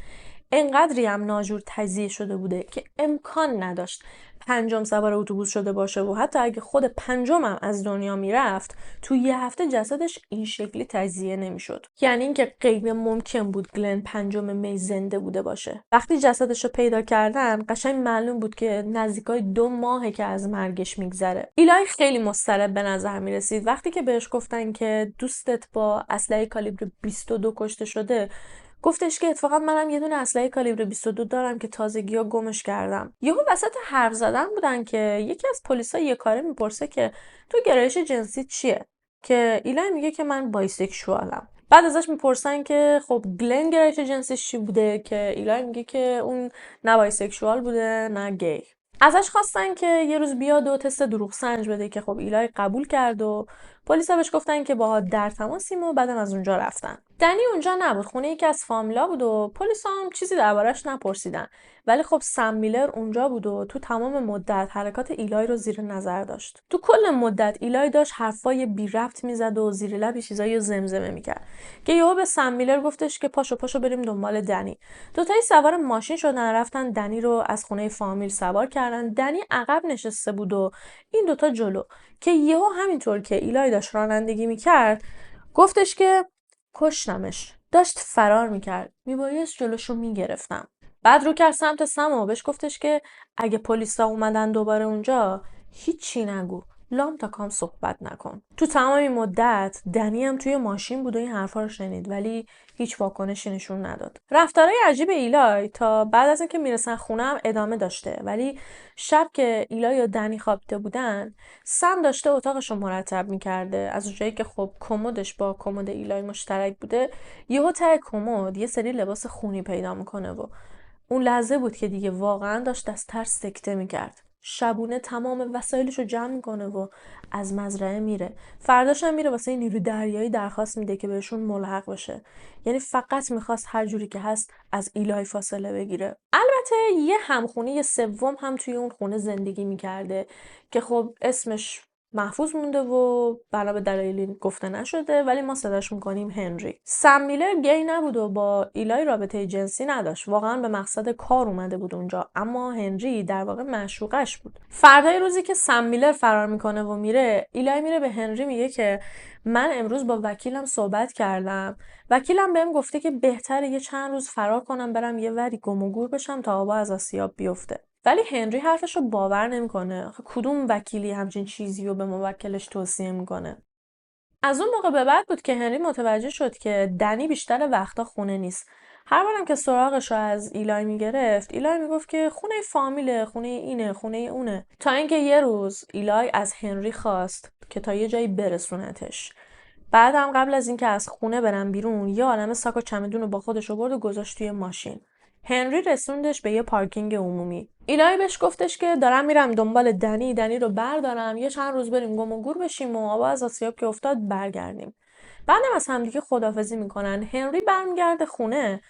انقدری هم ناجور تجزیه شده بوده که امکان نداشت 5 سوار اتوبوس شده باشه و حتی اگه خود 5 هم از دنیا میرفت تو یه هفته جسدش این شکلی تجزیه نمیشد. یعنی اینکه غیر ممکن بود گلن 5 می زنده بوده باشه. وقتی جسدش رو پیدا کردن قشنگ معلوم بود که نزدیکای 2 ماهه که از مرگش میگذره. ایلای خیلی مضطرب به نظر میرسید. وقتی که بهش گفتن که دوستت با اسلحه کالیبر 22 کشته شده، گفتش که اتفاقا منم یه دونه اسلحه کالیبر 22 دارم که تازگی‌ها گمش کردم. یهو وسط حرف زدن بودن که یکی از پلیسا یه کاره میپرسه که تو گرایش جنسی چیه؟ که ایلای میگه که من بایسکشوالم. بعد ازش میپرسن که خب گلن گرایش جنسیش چی بوده؟ که ایلای میگه که اون نه بایسکشوال بوده نه گی. ازش خواستن که یه روز بیاد و تست دروغ سنج بده که خب ایلای قبول کرد و پلیسا بهش گفتن که باهات در تماسیم و بعدم از اونجا رفتن. دنی اونجا نبود، خونه یکی از فامیلا بود و پلیسا هم چیزی دربارش نپرسیدن. ولی خب سم میلر اونجا بود و تو تمام مدت حرکات ایلای رو زیر نظر داشت. تو کل مدت ایلای داشت حرفای بی ربط میزد و زیر لب چیزایی زمزمه میکرد که یهو به سم میلر گفتش که پاشو بریم دنبال دنی. دوتایی سوار ماشین شدن، رفتن دنی رو از خونه فامیل سوار کردن. دنی عقب نشسته بود و این دوتا جلو، که یهو همینطور که ایلای داشت رانندگی میکرد گفتش که کشتمش، داشت فرار میکرد، میبایست جلوشو میگرفتم. بعد رو کرد سمت سم و بهش گفتش که اگه پلیسا اومدن دوباره اونجا هیچی نگو، لام تا کام صحبت نکن. تو تمام این مدت دنی هم توی ماشین بود و این حرفا رو شنید ولی هیچ واکنشی نشون نداد. رفتارای عجیب ایلای تا بعد از اینکه میرسن خونه هم ادامه داشته، ولی شب که ایلای و دنی خوابیده بودن، سم داشته اتاقش رو مرتب میکرده. از اونجایی که خب کمدش با کمد ایلای مشترک بوده، یهو ته کمد یه سری لباس خونی پیدا میکنه و اون لحظه بود که دیگه واقعا داشت از ترس سکته میکرد. شبونه تمام وسایلش رو جمع میکنه و از مزرعه میره. فرداش هم میره واسه نیروی دریایی درخواست میده که بهشون ملحق بشه. یعنی فقط میخواست هر جوری که هست از ایلای فاصله بگیره. البته یه همخونه سوم هم توی اون خونه زندگی میکرده که خب اسمش محفوظ مونده و بنا به دلایلی گفته نشده، ولی ما صداش میکنیم هنری. سم میلر گی نبود و با ایلای رابطه جنسی نداشت، واقعا به مقصد کار اومده بود اونجا، اما هنری در واقع معشوقش بود. فردای روزی که سم میلر فرار میکنه و میره، ایلای میره به هنری میگه که من امروز با وکیلم صحبت کردم، وکیلم بهم گفته که بهتره یه چند روز فرار کنم برم یه وری گم و گور بشم تا آبا از آسیاب بیفته. ولی هنری حرفش رو باور نمیکنه. کدوم وکیلی همچین چیزی رو به موکلش توصیه میکنه؟ از اون موقع به بعد بود که هنری متوجه شد که دنی بیشتر وقتا خونه نیست. هر بارم که سراغش رو از ایلای میگرفت، ایلای میگفت که خونه فامیله، خونه اینه، خونه اونه. تا اینکه یه روز ایلای از هنری خواست که تا یه جایی برسونتش. بعدم قبل از اینکه از خونه برن بیرون، یه عالمه ساک و چمدون رو با خودش آورد و گذاشت توی ماشین. هنری رسوندش به یه پارکینگ عمومی. ایلای بهش گفتش که دارم میرم دنبال دنی رو بردارم، یه چند روز بریم گم و گور بشیم و آبا از آسیاب که افتاد برگردیم. بعدم از همدیگه خداحافظی میکنن. هنری برمیگرده خونه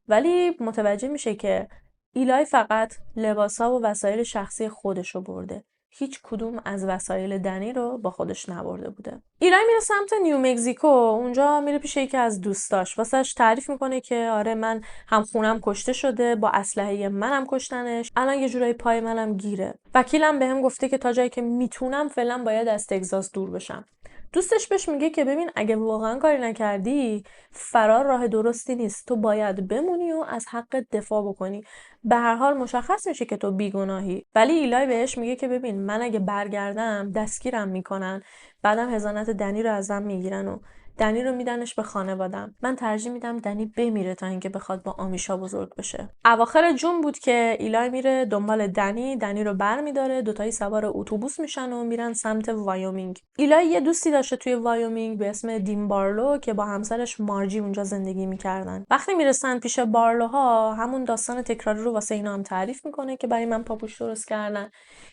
ولی متوجه میشه که ایلای فقط لباسا و وسایل شخصی خودش رو برده. هیچ کدوم از وسایل دنی رو با خودش نبرده بوده. ایلای میره سمت نیو مکزیکو، اونجا میره پیش یکی از دوستاش، واسش تعریف میکنه که آره من هم خونم کشته شده، با اسلحه منم کشتنش، الان یه جورایی پای منم گیره. وکیلم بهم گفته که تا جایی که میتونم فعلا باید از تگزاس دور بشم. دوستش بهش میگه که ببین اگه واقعا کاری نکردی فرار راه درستی نیست، تو باید بمونی و از حق دفاع بکنی. به هر حال مشخص میشه که تو بیگناهی. ولی ایلای بهش میگه که ببین من اگه برگردم دستگیرم میکنن، بعدم حضانت دنی رو ازم میگیرن و دنی رو میدنش به خانوادم. من ترجیح میدم دنی بمیره تا اینکه بخواد با آمیشا بزرگ بشه. اواخر جون بود که ایلای میره دنبال دنی رو برمیداره، دوتایی سوار اتوبوس میشن و میرن سمت وایومینگ. ایلای یه دوستی داشته توی وایومینگ به اسم دین بارلو که با همسرش مارجی اونجا زندگی میکردن. وقتی میرسن پیش بارلوها همون داستان تکراری رو واسه اینا هم تعریف میکنه که برای من پاپوش درست کردن.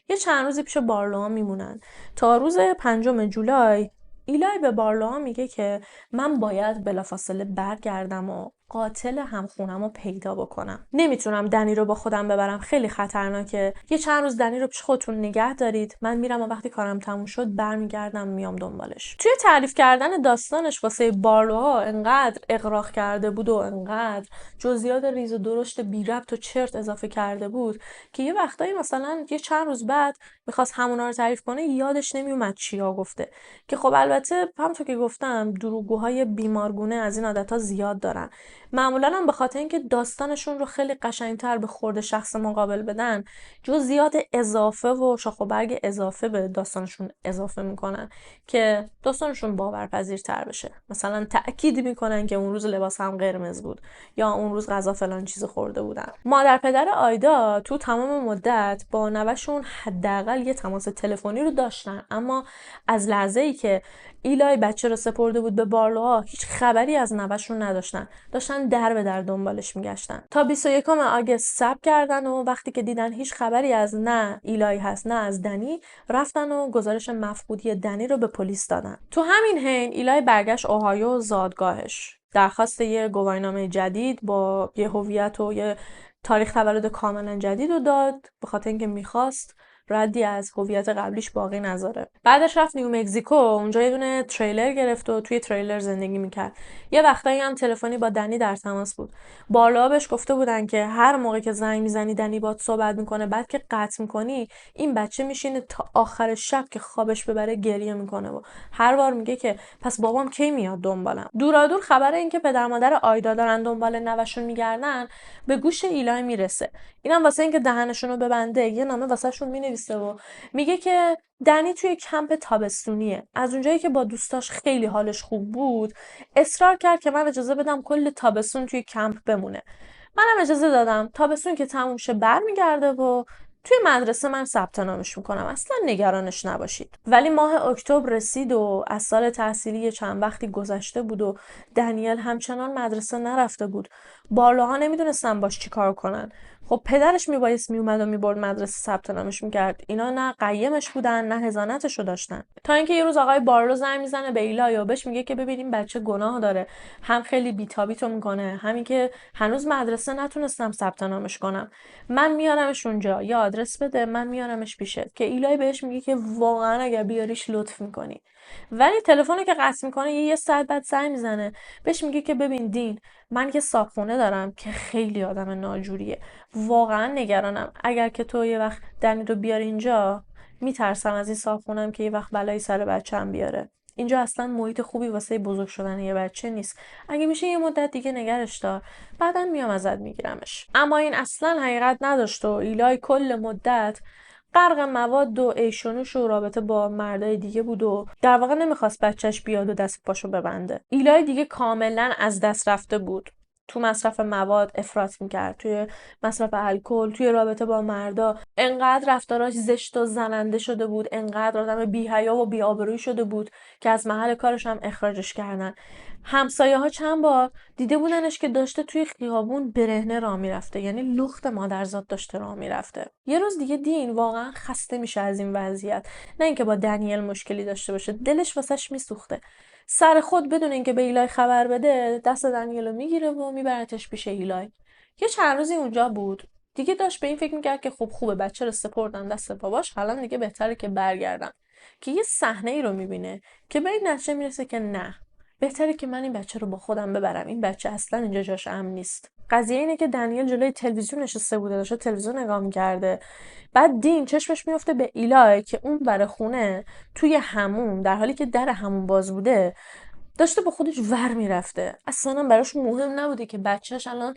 یه چند روزی پیش بارلوها میمونن تا روز 5 جولای. ایلای به بارلوها میگه که من باید بلافاصله برگردم و قاتل همخونم رو پیدا بکنم. نمیتونم دنی رو با خودم ببرم، خیلی خطرناکه. یه چند روز دنی رو پیش خودتون نگه دارید، من میرم و وقتی کارم تموم شد برمیگردم میام دنبالش. توی تعریف کردن داستانش واسه بارلوها انقدر اغراق کرده بود و انقدر جزئیات ریز و درشت بی ربط و چرت اضافه کرده بود که یه وقتایی مثلا یه چند روز بعد میخواست همونا رو تعریف کنه یادش نمیومد چیا گفته. که خب البته همونطور که گفتم دروغگوهای بیمارگونه از این عادت‌ها زیاد دارن. معمولا هم به خاطر اینکه داستانشون رو خیلی قشنگتر به خورد شخص مقابل بدن جزئیات اضافه و شاخ و برگ اضافه به داستانشون اضافه میکنن که داستانشون باورپذیرتر بشه. مثلا تأکید میکنن که اون روز لباس هم قرمز بود یا اون روز غذا فلان چیز خورده بودن. مادر پدر آیدا تو تمام مدت با نوه‌شون حداقل یه تماس تلفنی رو داشتن، اما از لحظه‌ای که ایلای بچه رو سپرده بود به بارلوها هیچ خبری از نوه‌شون نداشتن. داشتن در به در دنبالش میگشتن تا 21 آگوست صبر کردن و وقتی که دیدن هیچ خبری از نه ایلای هست نه از دنی، رفتن و گزارش مفقودی دنی رو به پلیس دادن. تو همین حین ایلای برگشت اوهایو زادگاهش، درخواست یه گواهینامه جدید با یه هویت و یه تاریخ تولد کاملا جدید رو داد به خاطر اینکه میخواست ردی از هویت قبلیش باقی نذاره. بعدش رفت نیو مکزیکو، اونجا یه دونه تریلر گرفت و توی تریلر زندگی میکرد. یه وقتایی هم تلفنی با دنی در تماس بود. بالا بهش گفته بودن که هر موقع که زنگ میزنی دنی باهات صحبت میکنه، بعد که قطع میکنی این بچه میشینه تا آخر شب که خوابش ببره گریه میکنه و هر بار میگه که پس بابام کی میاد دنبالم. دورادور خبر این که پدر مادر آیدا دارن دنبال نوه‌شون میگردن به گوش ایلای میرسه. اینم واسه اینکه دهنشون رو ببنده یه نامه واسهشون مینویسه و میگه که دنی توی کمپ تابستونیه. از اونجایی که با دوستاش خیلی حالش خوب بود اصرار کرد که من اجازه بدم کل تابستون توی کمپ بمونه. منم اجازه دادم. تابستون که تموم شه برمیگرده و توی مدرسه من ثبت نامش میکنم، اصلا نگرانش نباشید. ولی ماه اکتبر رسید و از سال تحصیلی چند وقتی گذشته بود و دنیل همچنان مدرسه نرفته بود. بارلوها نمیدونستن باش چی کار کنن. خب پدرش میبایست میومد و میبرد مدرسه ثبت نامش میکرد. اینا نه قیمش بودن نه حضانتشو داشتن. تا اینکه یه روز آقای بارلو زنگ میزنه به ایلای و بهش میگه که ببینیم بچه گناه داره، هم خیلی بی‌تابیتو میکنه، همین که هنوز مدرسه نتونستم ثبت نامش کنم. من میارمش اونجا، یا آدرس بده من میارمش پیشت. که ایلای بهش میگه که واقعا اگر بیاریش لطف میکنی. ولی تلفنی که قطع میکنه یه ساعت بعد زنگ میزنه بهش میگه که ببین دین، من یه صاحبخونه دارم که خیلی آدم ناجوریه، واقعا نگرانم. اگر که تو یه وقت دنی رو بیار اینجا میترسم از این صاحبخونم که یه وقت بلایی سر بچه‌م بیاره. اینجا اصلا محیط خوبی واسه بزرگ شدن یه بچه نیست. اگه میشه یه مدت دیگه نگرش دار، بعداً میام ازت میگیرمش. اما این اصلا حقیقت نداشت و ایلای کل مدت غرق مواد و ایشونوش و رابطه با مردای دیگه بود و در واقع نمیخواست بچهش بیاد و دست پاشو ببنده. ایلای دیگه کاملا از دست رفته بود. تو مصرف مواد افراط میکرد، توی مصرف الکل، توی رابطه با مردا انقدر رفتاراش زشت و زننده شده بود، انقدر آدم بی‌حیا و بی‌آبرویی شده بود که از محل کارش هم اخراجش کردن. همسایه‌ها چند بار دیده بودنش که داشته توی خیابون برهنه راه میرفته، یعنی لخت مادرزاد داشته راه میرفته. یه روز دیگه دین واقعا خسته میشه از این وضعیت، نه اینکه با دنیل مشکلی داشته باشه، دلش واسش میسوخته. سر خود بدون اینکه به ایلای خبر بده دست دنیلو میگیره و میبرتش پیش ایلای. یه چند روزی اونجا بود، دیگه داشت به این فکر میکرد که خب خوبه بچه رو سپردن دست باباش، حالا دیگه بهتره که برگردم. که یه صحنه ای رو میبینه که به این نتیجه میرسه که نه، بهتره که من این بچه رو با خودم ببرم، این بچه اصلا اینجا جاش امن نیست. قضیه اینه که دنیل جلوی تلویزیون نشسته بوده، داشته تلویزیون نگاه می‌کرده. بعد دین چشمش میفته به ایلای که اون بر خونه توی هموم، در حالی که در هموم باز بوده، داشته با خودش ور میرفته. اصلا براش مهم نبوده که بچهش الان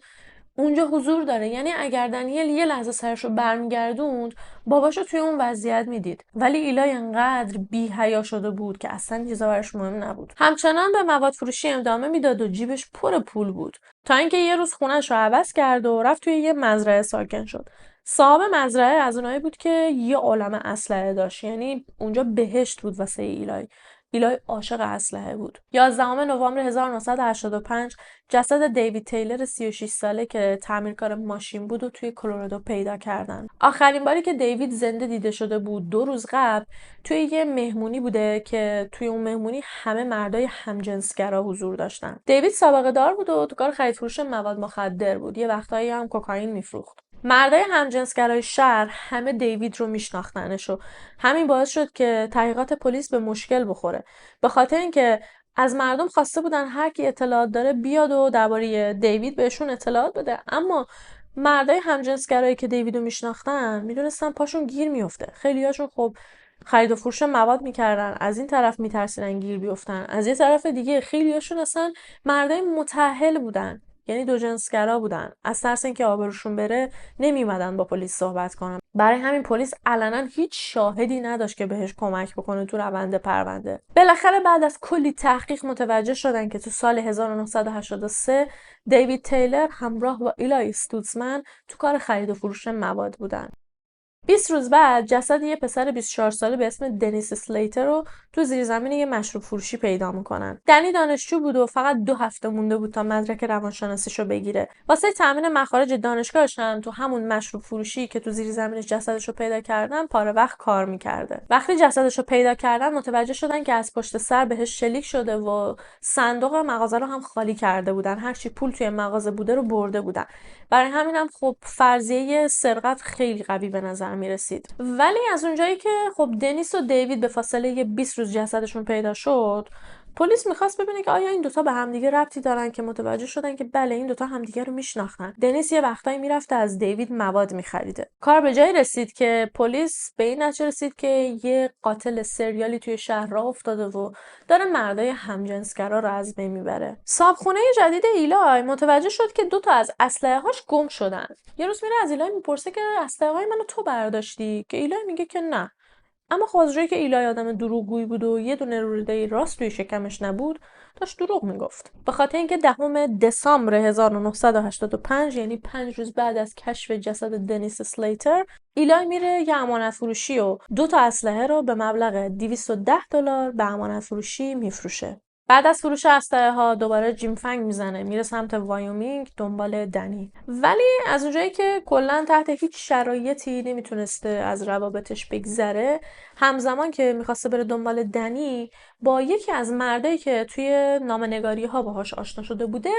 اونجا حضور داره. یعنی اگر دنیل یه لحظه سرشو برمیگردوند، باباشو توی اون وضعیت میدید. ولی ایلای انقدر بی حیا شده بود که اصلا چیزا براش مهم نبود. همچنان به مواد فروشی ادامه میداد و جیبش پر پول بود، تا اینکه یه روز خونه‌ش رو عوض کرد و رفت توی یه مزرعه ساکن شد. صاحب مزرعه از اونایی بود که یه عالمه اسلحه داشت. یعنی اونجا بهشت بود واسه ایلای. ایلای عاشق اسلحه بود. 11 نوامبر 1985 جسد دیوید تیلر 36 ساله که تعمیرکار ماشین بود و توی کلرادو پیدا کردن. آخرین باری که دیوید زنده دیده شده بود 2 روز قبل توی یه مهمونی بوده که توی اون مهمونی همه مردای همجنسگرا حضور داشتن. دیوید سابقه دار بود و تو کار خرید فروش مواد مخدر بود. یه وقتایی هم کوکائین میفروخت. مردای همجنسگرای شهر همه دیوید رو میشناختنش و همین باعث شد که تحقیقات پلیس به مشکل بخوره. به خاطر اینکه از مردم خواسته بودن هر کی اطلاعات داره بیاد و درباره دیوید بهشون اطلاعات بده، اما مردای همجنسگرایی که دیویدو میشناختن میدونستن پاشون گیر میفته. خیلیاشون خب خرید و فروش مواد میکردن، از این طرف میترسیدن گیر بیفتن، از یه طرف دیگه خیلیاشون اصلا مردای متأهل بودن، یعنی دو جنسگرا بودن. از ترس اینکه آبروشون بره نمیومدن با پلیس صحبت کنن. برای همین پلیس علنا هیچ شاهدی نداشت که بهش کمک بکنه تو روند پرونده. بالاخره بعد از کلی تحقیق متوجه شدن که تو سال 1983 دیوید تیلر همراه با ایلای استوتزمن تو کار خرید و فروش مواد بودن. 20 روز بعد جسد یه پسر 24 ساله به اسم دنیس اسلیتر رو تو زیرزمین یه مشروب فروشی پیدا میکنن. دنی دانشجو بود و فقط 2 هفته مونده بود تا مدرک روانشناسیشو بگیره. واسه تامین مخارج دانشگاهش هم تو همون مشروب فروشی که تو زیرزمینش جسدشو پیدا کردن پاره وقت کار میکرده. وقتی جسدشو پیدا کردن متوجه شدن که از پشت سر بهش شلیک شده و صندوق مغازه رو هم خالی کرده بودن. هرچی پول توی مغازه بوده رو برده بودن. برای همین هم خب فرضیه سرقت خیلی قوی به نظر می رسید. ولی از اونجایی که خب دنیس و دیوید به فاصله 20 روز جسدشون پیدا شد، پلیس میخواست ببینه که آیا این دوتا به همدیگه ربطی دارن، که متوجه شدن که بله این دوتا همدیگه رو میشناختن. دنیس یه وقتایی میرفته از دیوید مواد میخریده. کار به جایی رسید که پلیس به این نتیجه رسید که یه قاتل سریالی توی شهر راه افتاده و داره مردای همجنسگرا رو از بین میبره. صاحبخونه جدید ایلای متوجه شد که 2 تا از اسلحه‌هاش گم شدن. یه روز میره از ایلای میپرسه که اسلحه‌های منو تو برداشتی؟ که ایلای میگه که نه. اما خب از جایی که ایلای آدم دروغگویی بود و یه دونه روده راست توی شکمش نبود، داشت دروغ میگفت. به خاطر اینکه 10 دسامبر 1985 یعنی 5 روز بعد از کشف جسد دنیس اسلیتر، ایلای میره یه امانت فروشی و 2 تا اسلحه رو به مبلغ $210 به امانت فروشی میفروشه. بعد از فروش اسلحه ها دوباره جیم فنگ میزنه، میره سمت وایومینگ دنبال دنی. ولی از اونجایی که کلا تحت هیچ شرایطی نمیتونسته از روابطش بگذره، همزمان که میخواسته بره دنبال دنی، با یکی از مردایی که توی نامه‌نگاری ها باهاش آشنا شده بوده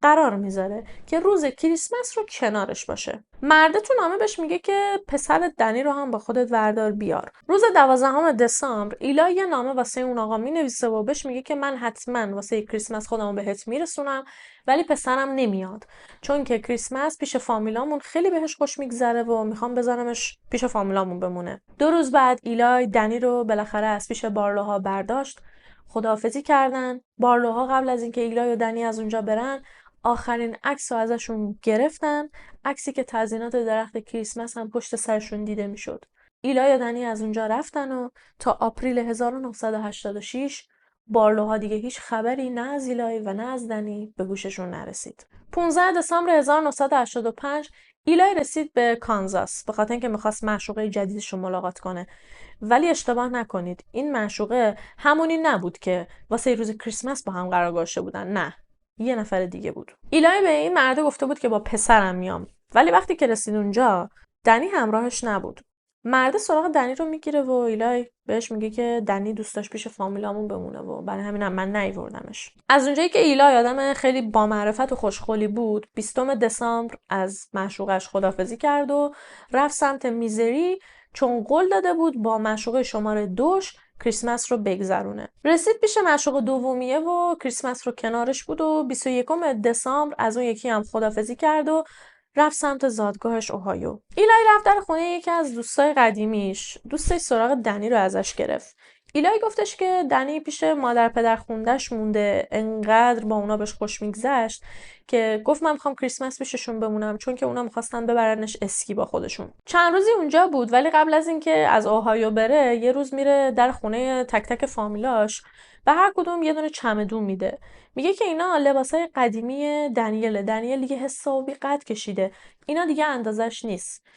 قرار میذاره که روز کریسمس رو کنارش باشه. مرده تو نامه بهش میگه که پسر دنی رو هم با خودت وردار بیار. روز 12 دسامبر ایلا یه نامه واسه اون آقا مینویسه و بهش میگه که من حتما واسه کریسمس خودمو بهت میرسونم، ولی پسرم نمیاد، چون که کریسمس پیش فامیلامون خیلی بهش خوش میگذره و میخوام بذارمش پیش فامیلامون بمونه. 2 روز بعد ایلای دنی رو بالاخره از پیش بارلوها برداشت. خداحافظی کردن. بارلوها قبل از اینکه ایلای و دنی از اونجا برن آخرین عکس رو ازشون گرفتن، عکسی که تزیینات درخت کریسمس هم پشت سرشون دیده میشد. ایلای و دنی از اونجا رفتن و تا آپریل 1986 بارلوها دیگه هیچ خبری نه از ایلای و نه از دنی به گوششون نرسید. 15 دسامبر 1985 ایلای رسید به کانزاس به خاطر اینکه میخواست معشوقه جدیدش رو ملاقات کنه. ولی اشتباه نکنید، این معشوقه همونی نبود که واسه روز کریسمس با هم قرار گذاشته بودن. نه، یه نفر دیگه بود. ایلای به این مرده گفته بود که با پسرم میام، ولی وقتی که رسید اونجا دنی همراهش نبود. مرده سراغ دنی رو میگیره و ایلای بهش میگه که دنی دوست داشت پیش فامیلامون بمونه و برای همینم من نیوردمش. از اونجایی که ایلای آدم خیلی با معرفت و خوشخولی بود، 20 دسامبر از معشوقش خداحافظی کرد و رفت سمت میزری، چون قول داده بود با معشوقه شماره 2 کریسمس رو بگذرونه. رسید پیش معشوق دومیه و کریسمس رو کنارش بود و 21 دسامبر از اون یکی هم خدافزی کرد و رفت سمت زادگاهش اوهایو. ایلای رفت در خونه یکی از دوستای قدیمیش. دوستش سراغ دنی رو ازش گرفت. ایلای گفتش که دنی پیش مادر پدر خوندش مونده، انقدر با اونا بهش خوش میگذشت که گفت من میخوام کریسمس پیششون بمونم، چون که اونا میخواستن ببرنش اسکی با خودشون. چند روزی اونجا بود، ولی قبل از اینکه از اوهایو بره یه روز میره در خونه تک تک فامیلاش، به هر کدوم یه دونه چمدون میده. میگه که اینا لباسای قدیمی دنیل دیگه حسابی قد کشیده، اینا دیگه اندازش نیست.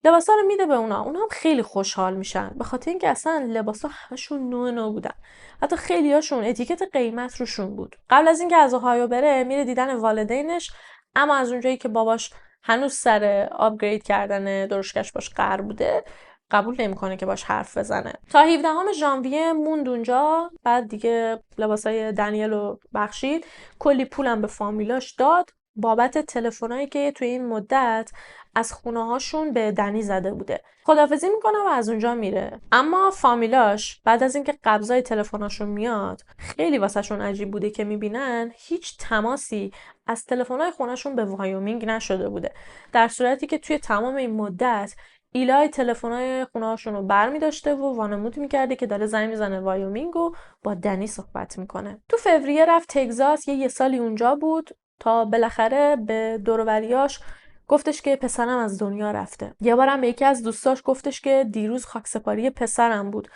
لباسا رو میده به اونا هم خیلی خوشحال میشن، به خاطر اینکه اصلا لباسا همشون نو بودن. حتی خیلیاشون اتیکت قیمت روشون بود. قبل از اینکه از اوهایو بره میره دیدن والدینش، اما از اونجایی که باباش هنوز سر آپگرید کردن درشکش باش قرار بوده، قبول نمیکنه که باش حرف بزنه. تا 17 ژانویه موند اونجا، بعد دیگه لباسای دنیل رو بخشید، کلی پولم به فامیلاش داد بابت تلفنایی که توی این مدت از خونه هاشون به دنی زده بوده. خداحافظی میکنه و از اونجا میره. اما فامیلاش بعد از اینکه قبضای تلفناشون میاد، خیلی واسهشون عجیب بوده که میبینن هیچ تماسی از تلفن‌های خونه‌شون به وایومینگ نشده بوده، در صورتی که توی تمام این مدت ایلای تلفن‌های خونه‌هاشون رو برمی‌داشته و وانمود می‌کرده که داره زنگ میزنه وایومینگ و با دنی صحبت میکنه. تو فوریه رفت تگزاس، یه سالی اونجا بود تا بالاخره به دور و بریاش گفتش که پسرم از دنیا رفته. یه بارم به یکی از دوستاش گفتش که دیروز خاکسپاری پسرم بود.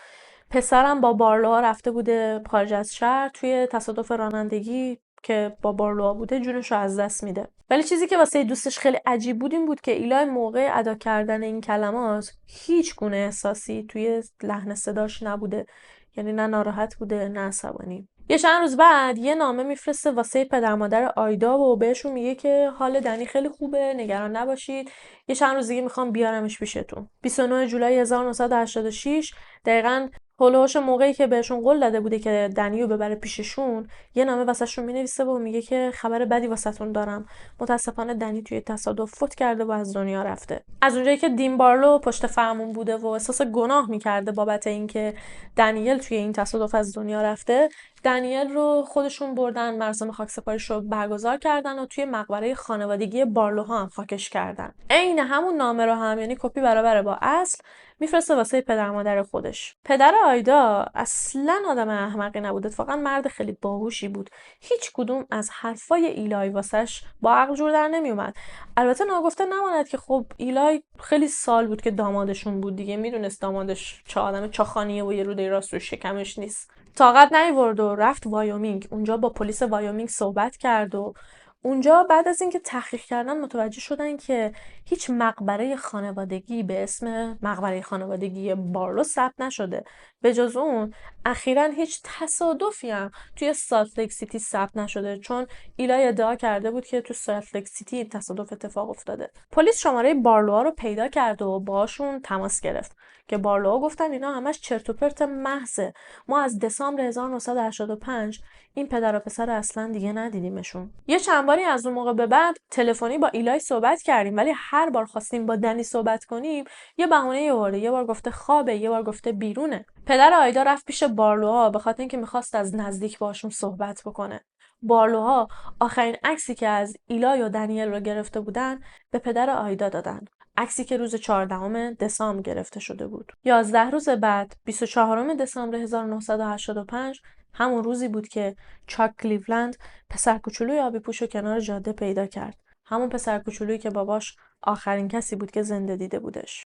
پسرم با بارلوها رفته بوده خارج از شهر، توی تصادف رانندگی که با بارلوها بوده جونش رو از دست میده. ولی چیزی که واسه دوستش خیلی عجیب بود این بود که ایلای موقع ادا کردن این کلمات هیچ گونه احساسی توی لحن صداش نبوده، یعنی نه ناراحت بوده نه عصبانی. یه چند روز بعد یه نامه میفرسته واسه پدر مادر آیدا و بهشون میگه که حال دنی خیلی خوبه، نگران نباشید، یه چند روز دیگه میخوام بیارمش پیشتون. 29 جولای 1986 دقیقاً هولوش موقعی که بهشون قول داده بوده که دنیو ببره پیششون، یه نامه واسهشون مینویسه و میگه که خبر بدی واسهتون دارم، متاسفانه دنی توی تصادف فوت کرده و از دنیا رفته. از اونجایی که دین بارلو پشت فرمون بوده و احساس گناه میکرده بابت اینکه دنیل توی این تصادف از دنیا رفته، دنیل رو خودشون بردن مراسم خاکسپاریش رو برگزار کردن و توی مقبره خانوادگی بارلوها هم خاکش کردن. عین همون نامه رو هم، یعنی کپی برابر با اصل، میفرسته واسه پدر مادر خودش. پدر آیدا اصلا آدم احمقی نبود، اتفاقا مرد خیلی باهوشی بود. هیچ کدوم از حرفای ایلای واسش با عقل جور در نمیومد. البته ناگفته نماند که خب ایلای خیلی سال بود که دامادشون بود دیگه، میدونست دامادش چه آدم چاخانیه و یه روده راست روی شکمش نیست. طاقت نیورد و رفت وایومینگ. اونجا با پلیس وایومینگ صحبت کرد و اونجا بعد از اینکه تحقیق کردن متوجه شدن که هیچ مقبره خانوادگی به اسم مقبره خانوادگی بارلو ثبت نشده. به جز اون اخیراً هیچ تصادفی هم توی سالت لیک سیتی ثبت نشده، چون ایلای ادعا کرده بود که تو سالت لیک سیتی این تصادف اتفاق افتاده. پلیس شماره بارلوها رو پیدا کرد و باهاشون تماس گرفت که بارلوها گفتن اینا همش چرت و پرت محضه، ما از دسامبر 1985 این پدر و پسر اصلا دیگه ندیدیمشون. یه چند باری از اون موقع به بعد تلفنی با ایلای صحبت کردیم، ولی هر بار خواستیم با دنی صحبت کنیم یه بهونه آورده، یه بار گفته خوابه، یه بار گفته بیرونه. پدر آیدا رفت پیش بارلوها به خاطر اینکه میخواست از نزدیک باشون صحبت بکنه. بارلوها آخرین عکسی که از ایلای و دنیل رو گرفته بودن به پدر آیدا دادن، عکسی که روز 14 دسامبر گرفته شده بود. 11 روز بعد 24 دسامبر 1985 همون روزی بود که چاک کلیولند پسر کوچولوی آبی پوشو کنار جاده پیدا کرد. همون پسر کوچولویی که باباش آخرین کسی بود که زنده دیده بودش.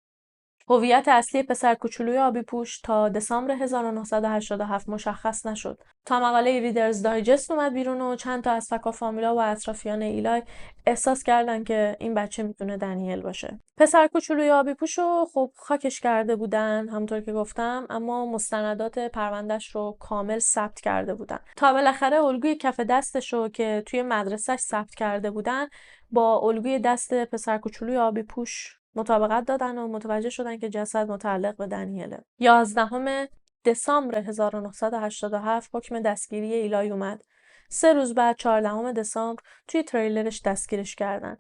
هویت اصلی پسر کوچولوی آبی پوش تا دسامبر 1987 مشخص نشد. تا مقاله ریدرز دایجست اومد بیرون و چند تا از فکا فامیلا و اطرافیان ایلای احساس کردن که این بچه میتونه دنیل باشه. پسر کوچولوی آبی پوشو خب خاکش کرده بودن همونطور که گفتم، اما مستندات پروندهش رو کامل ثبت کرده بودن. تا بالاخره الگوی کف دستش رو که توی مدرسه‌اش ثبت کرده بودن با الگوی دست پسر کوچولوی آبی پوش مطابقت دادن و متوجه شدن که جسد متعلق به دنیله. 11 دسامبر 1987 حکم دستگیری ایلای اومد. 3 روز بعد 14 دسامبر توی تریلرش دستگیرش کردن.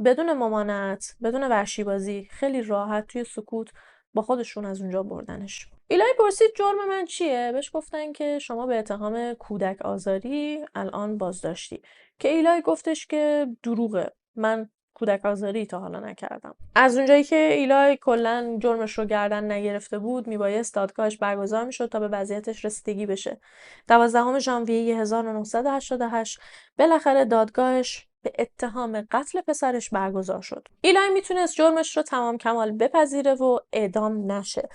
بدون ممانعت، بدون وحشی بازی، خیلی راحت توی سکوت با خودشون از اونجا بردنش. ایلای پرسید جرم من چیه؟ بهش گفتن که شما به اتهام کودک آزاری الان بازداشتی. که ایلای گفتش که دروغه، من کودک آزاری تا حالا نکردم. از اونجایی که ایلای کلا جرمش رو گردن نگرفته بود، میبایست دادگاهش برگزار میشد تا به وضعیتش رسیدگی بشه. 12 ژانویه 1988 بالاخره دادگاهش به اتهام قتل پسرش برگزار شد. ایلای میتونست جرمش رو تمام کمال بپذیره و اعدام نشه،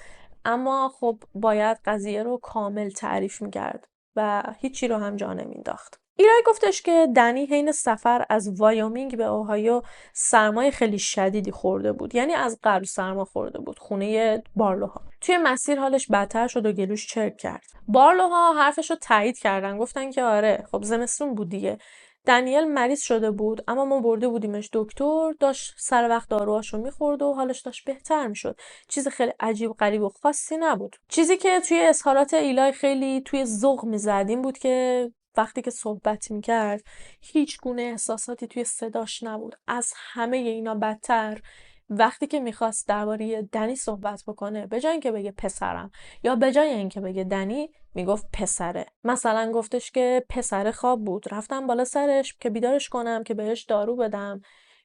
اما خب باید قضیه رو کامل تعریف میکرد و هیچی رو هم جا نمینداخت. ایلای گفتش که دنی حین سفر از وایومینگ به اوهایو سرمای خیلی شدیدی خورده بود، یعنی از قبل سرما خورده بود، خونه بارلوها. توی مسیر حالش بدتر شد و گلوش چرک کرد. بارلوها حرفش رو تایید کردن، گفتن که آره خب زمستون بود دیگه، دنیل مریض شده بود اما ما برده بودیمش دکتر، داشت سر وقت داروهاشو میخورد و حالش داشت بهتر میشد. چیز خیلی عجیب غریب و خاصی نبود. چیزی که توی اظهارات ایلای خیلی توی ذوق میزد این بود که وقتی که صحبت میکرد هیچ گونه احساساتی توی صداش نبود. از همه اینا بدتر وقتی که میخواست درباره دنی صحبت بکنه، به جای اینکه بگه پسرم یا به جای اینکه بگه دنی، میگفت پسره. مثلا گفتش که پسره خواب بود، رفتم بالا سرش که بیدارش کنم که بهش دارو بدم،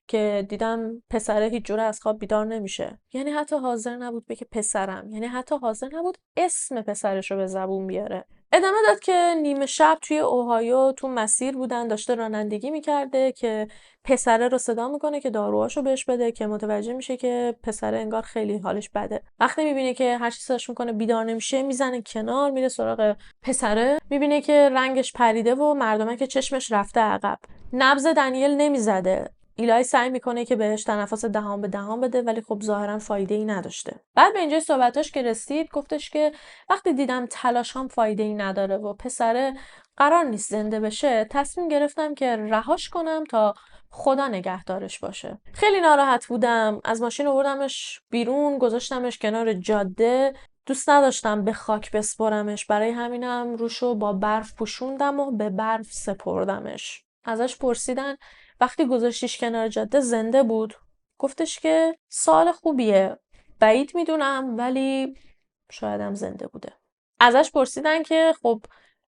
که دیدم پسره هیچ جوره از خواب بیدار نمیشه. یعنی حتی حاضر نبود بگه پسرم، یعنی حتی حاضر نبود اسم پسرش رو به زبون بیاره. ادامه داد که نیمه شب توی اوهایو تو مسیر بودن، داشته رانندگی میکرده که پسره رو صدا میکنه که داروهاشو بهش بده، که متوجه میشه که پسره انگار خیلی حالش بده. وقتی میبینه که هر چی صداش میکنه بیدار نمیشه، میزنه کنار، میره سراغ پسره، میبینه که رنگش پریده و مردمک چشمش رفته عقب. نبض دنیل نمیزده. ایلای سعی میکنه که بهش تنفس دهان به دهان بده، ولی خب ظاهرا فایده ای نداشته. بعد به اینجای صحبتاش که رسید گفتش که وقتی دیدم تلاشام فایده ای نداره و پسره قرار نیست زنده بشه، تصمیم گرفتم که رهاش کنم تا خدا نگهدارش باشه. خیلی ناراحت بودم، از ماشین آوردمش بیرون، گذاشتمش کنار جاده. دوست نداشتم به خاک بسپرمش، برای همینم روشو با برف پوشوندم و به برف سپردمش. ازش پرسیدن وقتی گذاشتیش کنار جاده زنده بود؟ گفتش که سوال خوبیه، بعید میدونم ولی شایدم زنده بوده. ازش پرسیدن که خب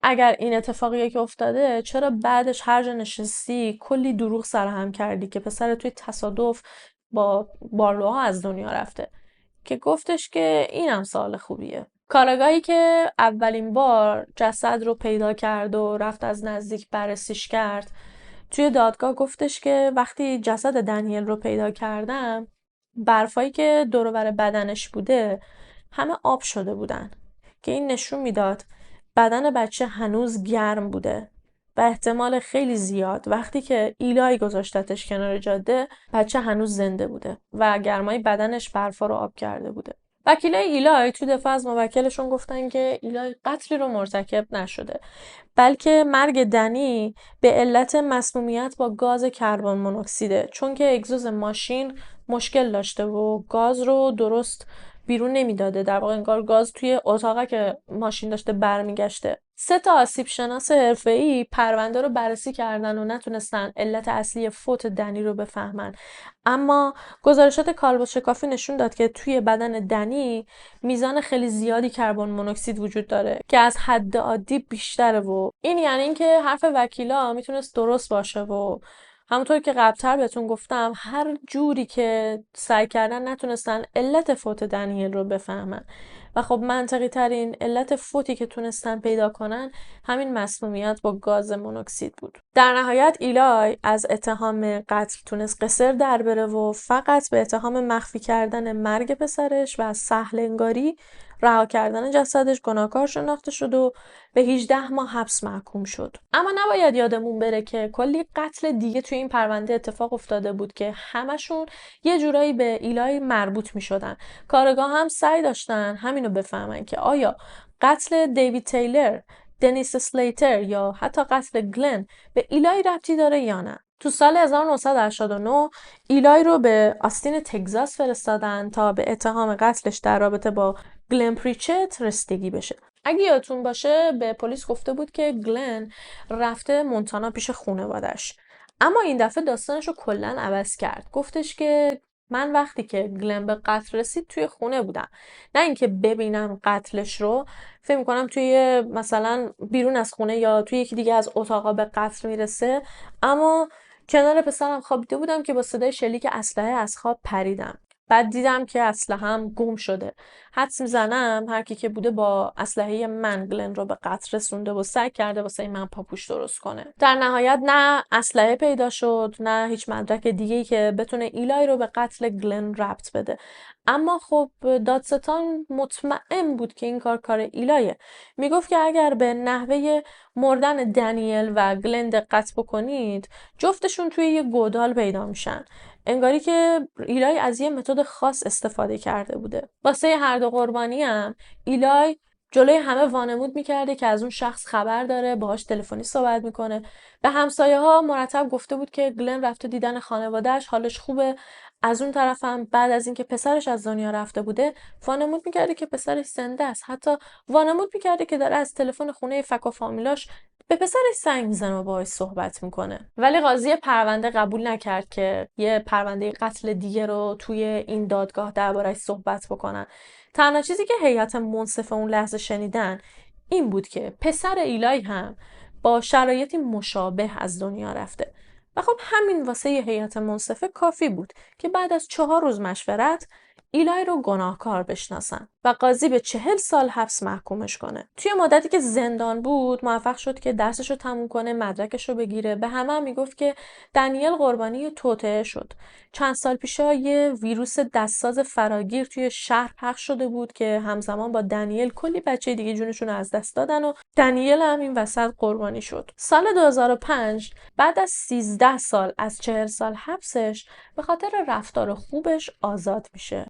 اگر این اتفاقیه که افتاده، چرا بعدش هر جا نشستی کلی دروغ سرهم کردی که پسر توی تصادف با بارلوها از دنیا رفته؟ که گفتش که اینم سوال خوبیه. کاراگاهی که اولین بار جسد رو پیدا کرد و رفت از نزدیک بررسیش کرد، توی دادگاه گفتش که وقتی جسد دنیل رو پیدا کردم، برفایی که دور و بر بدنش بوده همه آب شده بودن، که این نشون میداد بدن بچه هنوز گرم بوده و احتمال خیلی زیاد وقتی که ایلای گذاشتتش کنار جاده بچه هنوز زنده بوده و گرمای بدنش برفا رو آب کرده بوده. وکیلای ایلای تو دفاع از موکلشون گفتن که ایلای قتلی رو مرتکب نشده، بلکه مرگ دنی به علت مسمومیت با گاز کربن مونوکسیده، چون که اگزوز ماشین مشکل داشته و گاز رو درست بیرون نمیداده. در واقع انگار گاز توی اتاقی که ماشین داشته برمیگشته. 3 آسیب شناس حرفه‌ای پرونده رو بررسی کردن و نتونستن علت اصلی فوت دنی رو بفهمن. اما گزارشات کالبدشکافی نشون داد که توی بدن دنی میزان خیلی زیادی کربن مونوکسید وجود داره که از حد عادی بیشتره و این یعنی اینکه حرف وکیلا میتونست درست باشه و همونطور که قبلتر بهتون گفتم هر جوری که سعی کردن نتونستن علت فوت دنیل رو بفهمن و خب منطقی ترین علت فوتی که تونستن پیدا کنن همین مسمومیت با گاز مونوکسید بود. در نهایت ایلای از اتهام قتل تونست قصر در بره و فقط به اتهام مخفی کردن مرگ پسرش و سهلنگاری رها کردن جسدش گناهکار شناخته شد و به 18 ماه حبس محکوم شد. اما نباید یادمون بره که کلی قتل دیگه توی این پرونده اتفاق افتاده بود که همشون یه جورایی به ایلای مربوط می شدن. کارگاه هم سعی داشتن همینو بفهمن که آیا قتل دیوید تیلر، دنیس سلیتر یا حتی قتل گلن به ایلای ربطی داره یا نه. تو سال 1989 ایلای رو به آستین تگزاس فرستادن تا به اتهام قتلش در رابطه با گلن پریچت رسیدگی بشه. اگه یادتون باشه به پلیس گفته بود که گلن رفته مونتانا پیش خانوادش، اما این دفعه داستانش رو کلاً عوض کرد. گفتش که من وقتی که گلن به قتل رسید توی خونه بودم، نه اینکه ببینم قتلش رو. فکر میکنم توی مثلا بیرون از خونه یا توی یکی دیگه از اتاقا به قتل میرسه، اما کنار پسرم خوابیده بودم که با صدای شلیک اسلحه از خواب پریدم. بعد دیدم که اسلحه‌ام گم شده. حدس میزنم هر کی که بوده با اسلحه من گلن رو به قتل رسونده و سعی کرده واسه من پاپوش درست کنه. در نهایت نه اسلحه پیدا شد، نه هیچ مدرک دیگه‌ای که بتونه ایلای رو به قتل گلن ربط بده. اما خب دادستان مطمئن بود که این کار ایلایه. میگفت که اگر به نحوه مردن دنیل و گلن دقت بکنید، جفتشون توی یه گودال پیدا میشن. انگاری که ایلای از یه متد خاص استفاده کرده بوده. واسه هر دو قربانی هم ایلای جلوی همه وانمود میکرده که از اون شخص خبر داره، باهاش تلفنی صحبت میکنه. به همسایه ها مرتب گفته بود که گلن رفته دیدن خانوادهش، حالش خوبه. از اون طرف هم بعد از اینکه پسرش از دنیا رفته بوده، وانمود میکرده که پسرش زنده است. حتی وانمود میکرده که داره از تلفن خونه فک و فامیلاش به پسرش زنگ میزنه و باهاش صحبت میکنه. ولی قاضی پرونده قبول نکرد که یه پرونده قتل دیگه رو توی این دادگاه درباره‌اش صحبت بکنن. تنها چیزی که هیئت منصفه اون لحظه شنیدن این بود که پسر ایلای هم با شرایطی مشابه از دنیا رفته. و خب همین واسه هیئت منصفه کافی بود که بعد از 4 روز مشورت ایلای رو گناهکار بشناسن و قاضی به 40 سال حبس محکومش کنه. توی مدتی که زندان بود موفق شد که درسش رو تموم کنه، مدرکش رو بگیره. به همه هم میگفت که دنیل قربانی توطئه شد. چند سال پیشا یه ویروس دستساز فراگیر توی شهر پخش شده بود که همزمان با دنیل کلی بچه دیگه جونشون رو از دست دادن و دنیل هم این وسط قربانی شد. سال 2005 بعد از 13 سال از 40 سال حبسش به خاطر رفتار خوبش آزاد میشه.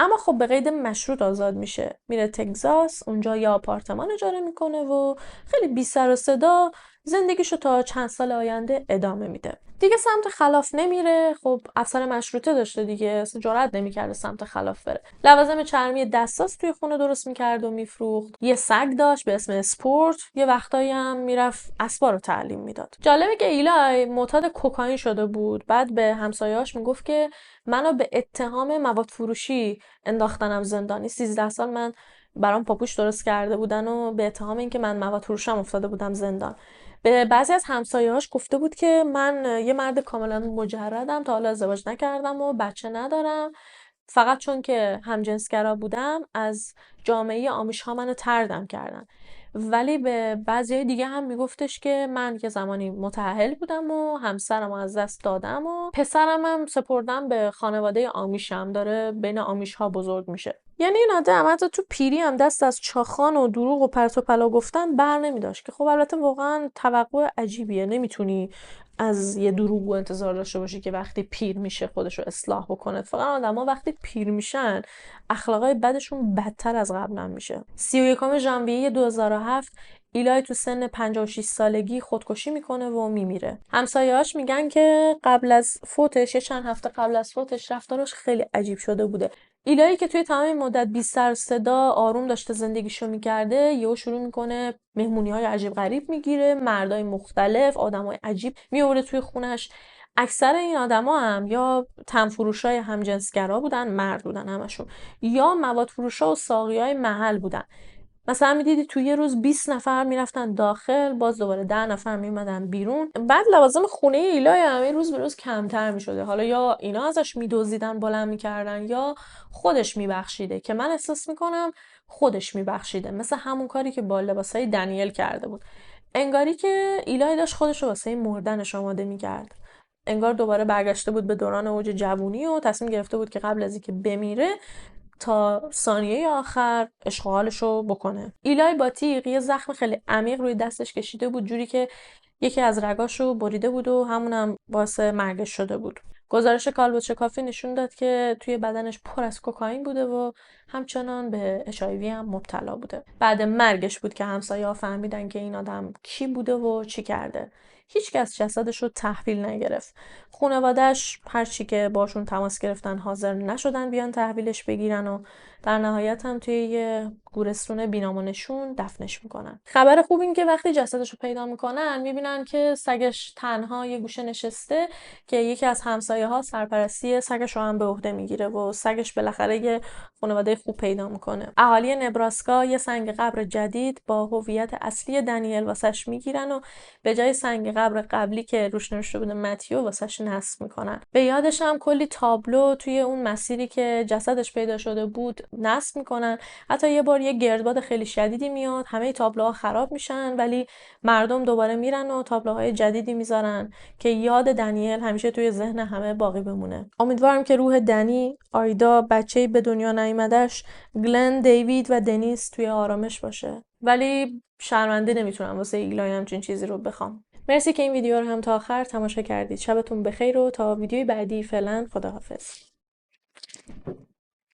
اما خب به قید مشروط آزاد میشه. میره تگزاس، اونجا یه آپارتمان اجاره میکنه و خیلی بی سر و صدا زندگیشو تا چند سال آینده ادامه میده. دیگه سمت خلاف نمیره. خب افسر مشروطه داشته دیگه، اصلا جرئت نمیکرده سمت خلاف بره. لوازم چرمی دستاس توی خونه درست میکرد و میفروخت. یه سگ داشت به اسم اسپورت. یه وقتایی هم میرفت اسبا رو تعلیم میداد. جالبه که ایلای معتاد کوکائین شده بود. بعد به همسایه‌هاش میگفت که منو به اتهام مواد فروشی انداختنم زندانی. 13 سال من برام پاپوش درست کرده بودن و به اتهام اینکه من مواد فروشم افتاده بودم زندان. به بعضی از همسایه‌هاش گفته بود که من یه مرد کاملا مجردم، تا حالا ازدواج نکردم و بچه ندارم. فقط چون که همجنسگرا بودم از جامعه آمیش‌ها منو طردم کردن. ولی به بعضی دیگه هم میگفتش که من یه زمانی متأهل بودم و همسرم از دست دادم و پسرم هم سپردم به خانواده آمیشم، داره بین آمیش‌ها بزرگ میشه. یعنی این آدم حتی تو پیری هم دست از چاخان و دروغ و پرت و پلا گفتن بر نمیداشت، که خب البته واقعا توقع عجیبیه. نمیتونی از یه دروغگو انتظار داشته باشی که وقتی پیر میشه خودشو اصلاح بکنه. فقط آدما وقتی پیر میشن اخلاقای بدشون بدتر از قبلا میشه. 31 ژانویه 2007 ایلای تو سن 56 سالگی خودکشی میکنه و میمیره. همسایه‌هاش میگن که قبل از فوتش، یه چند هفته قبل از فوتش، رفتارش خیلی عجیب شده بوده. ایلایی که توی تمام این مدت بی سر صدا آروم داشته زندگیشو میکرده، یهو شروع میکنه مهمونی‌های عجیب غریب میگیره، مردای مختلف، آدمای عجیب میآورده توی خونش. اکثر این آدما هم یا تنفروشای همجنسگرا بودن، مرد بودن همشون، یا مواد فروشا و ساقیای محل بودن. مثلا میدیدی توی یه روز 20 نفر میرفتن داخل، باز دوباره 10 نفر میمدن بیرون. بعد لوازم خونه ایلای همه روز به روز کمتر میشده. حالا یا اینا ازش میدزدیدن بلند میکردن یا خودش میبخشیده، که من احساس میکنم خودش میبخشیده، مثل همون کاری که با لباسای دنیل کرده بود. انگاری که ایلای داشت خودش رو واسه مردنش آماده میکرد. انگار دوباره برگشته بود به دوران اوج جوونی و تصمیم گرفته بود که قبل از اینکه بمیره تا ثانیه آخر اشغالشو بکنه. ایلای با تیغ یه زخم خیلی عمیق روی دستش کشیده بود، جوری که یکی از رگاشو بریده بود و همونم باعث مرگش شده بود. گزارش کالبدشکافی نشون داد که توی بدنش پر از کوکائین بوده و همچنان به HIV هم مبتلا بوده. بعد مرگش بود که همسایه‌ها فهمیدن که این آدم کی بوده و چی کرده. هیچکس جسدش رو تحویل نگرفت. خانواده‌اش هر چی که باشون تماس گرفتن حاضر نشدن بیان تحویلش بگیرن و در نهایت هم توی یه گورستون بینامونشون دفنش میکنن. خبر خوب این که وقتی جسدش رو پیدا میکنن میبینن که سگش تنها یه گوشه نشسته که یکی از همسایه‌ها سرپرستی سگش رو هم به عهده میگیره و سگش بالاخره یه خانواده خوب پیدا میکنه. اهالی نبراسکا یه سنگ قبر جدید با هویت اصلی دنیل واسش میگیرن و به جای سنگ قبر قبلی که روش نوشته بوده متیو واسش نصب میکنن. به یادش هم کلی تابلو توی اون مسیری که جسدش پیدا شده بود نصب میکنن. حتی یه بار یه گردباد خیلی شدیدی میاد، همه تابلوها خراب میشن، ولی مردم دوباره میرن و تابلوهای جدیدی میذارن که یاد دنیل همیشه توی ذهن همه باقی بمونه. امیدوارم که روح دنی، آیدا، بچه‌ای به دنیا نیامدش، گلن، دیوید و دنیس توی آرامش باشه. ولی شرمنده نمیتونم واسه ایلای همچین چیزی رو بخوام. مرسی که این ویدیو رو هم تا آخر تماشا کردید. شبتون بخیر و تا ویدیوی بعدی فعلا خداحافظ.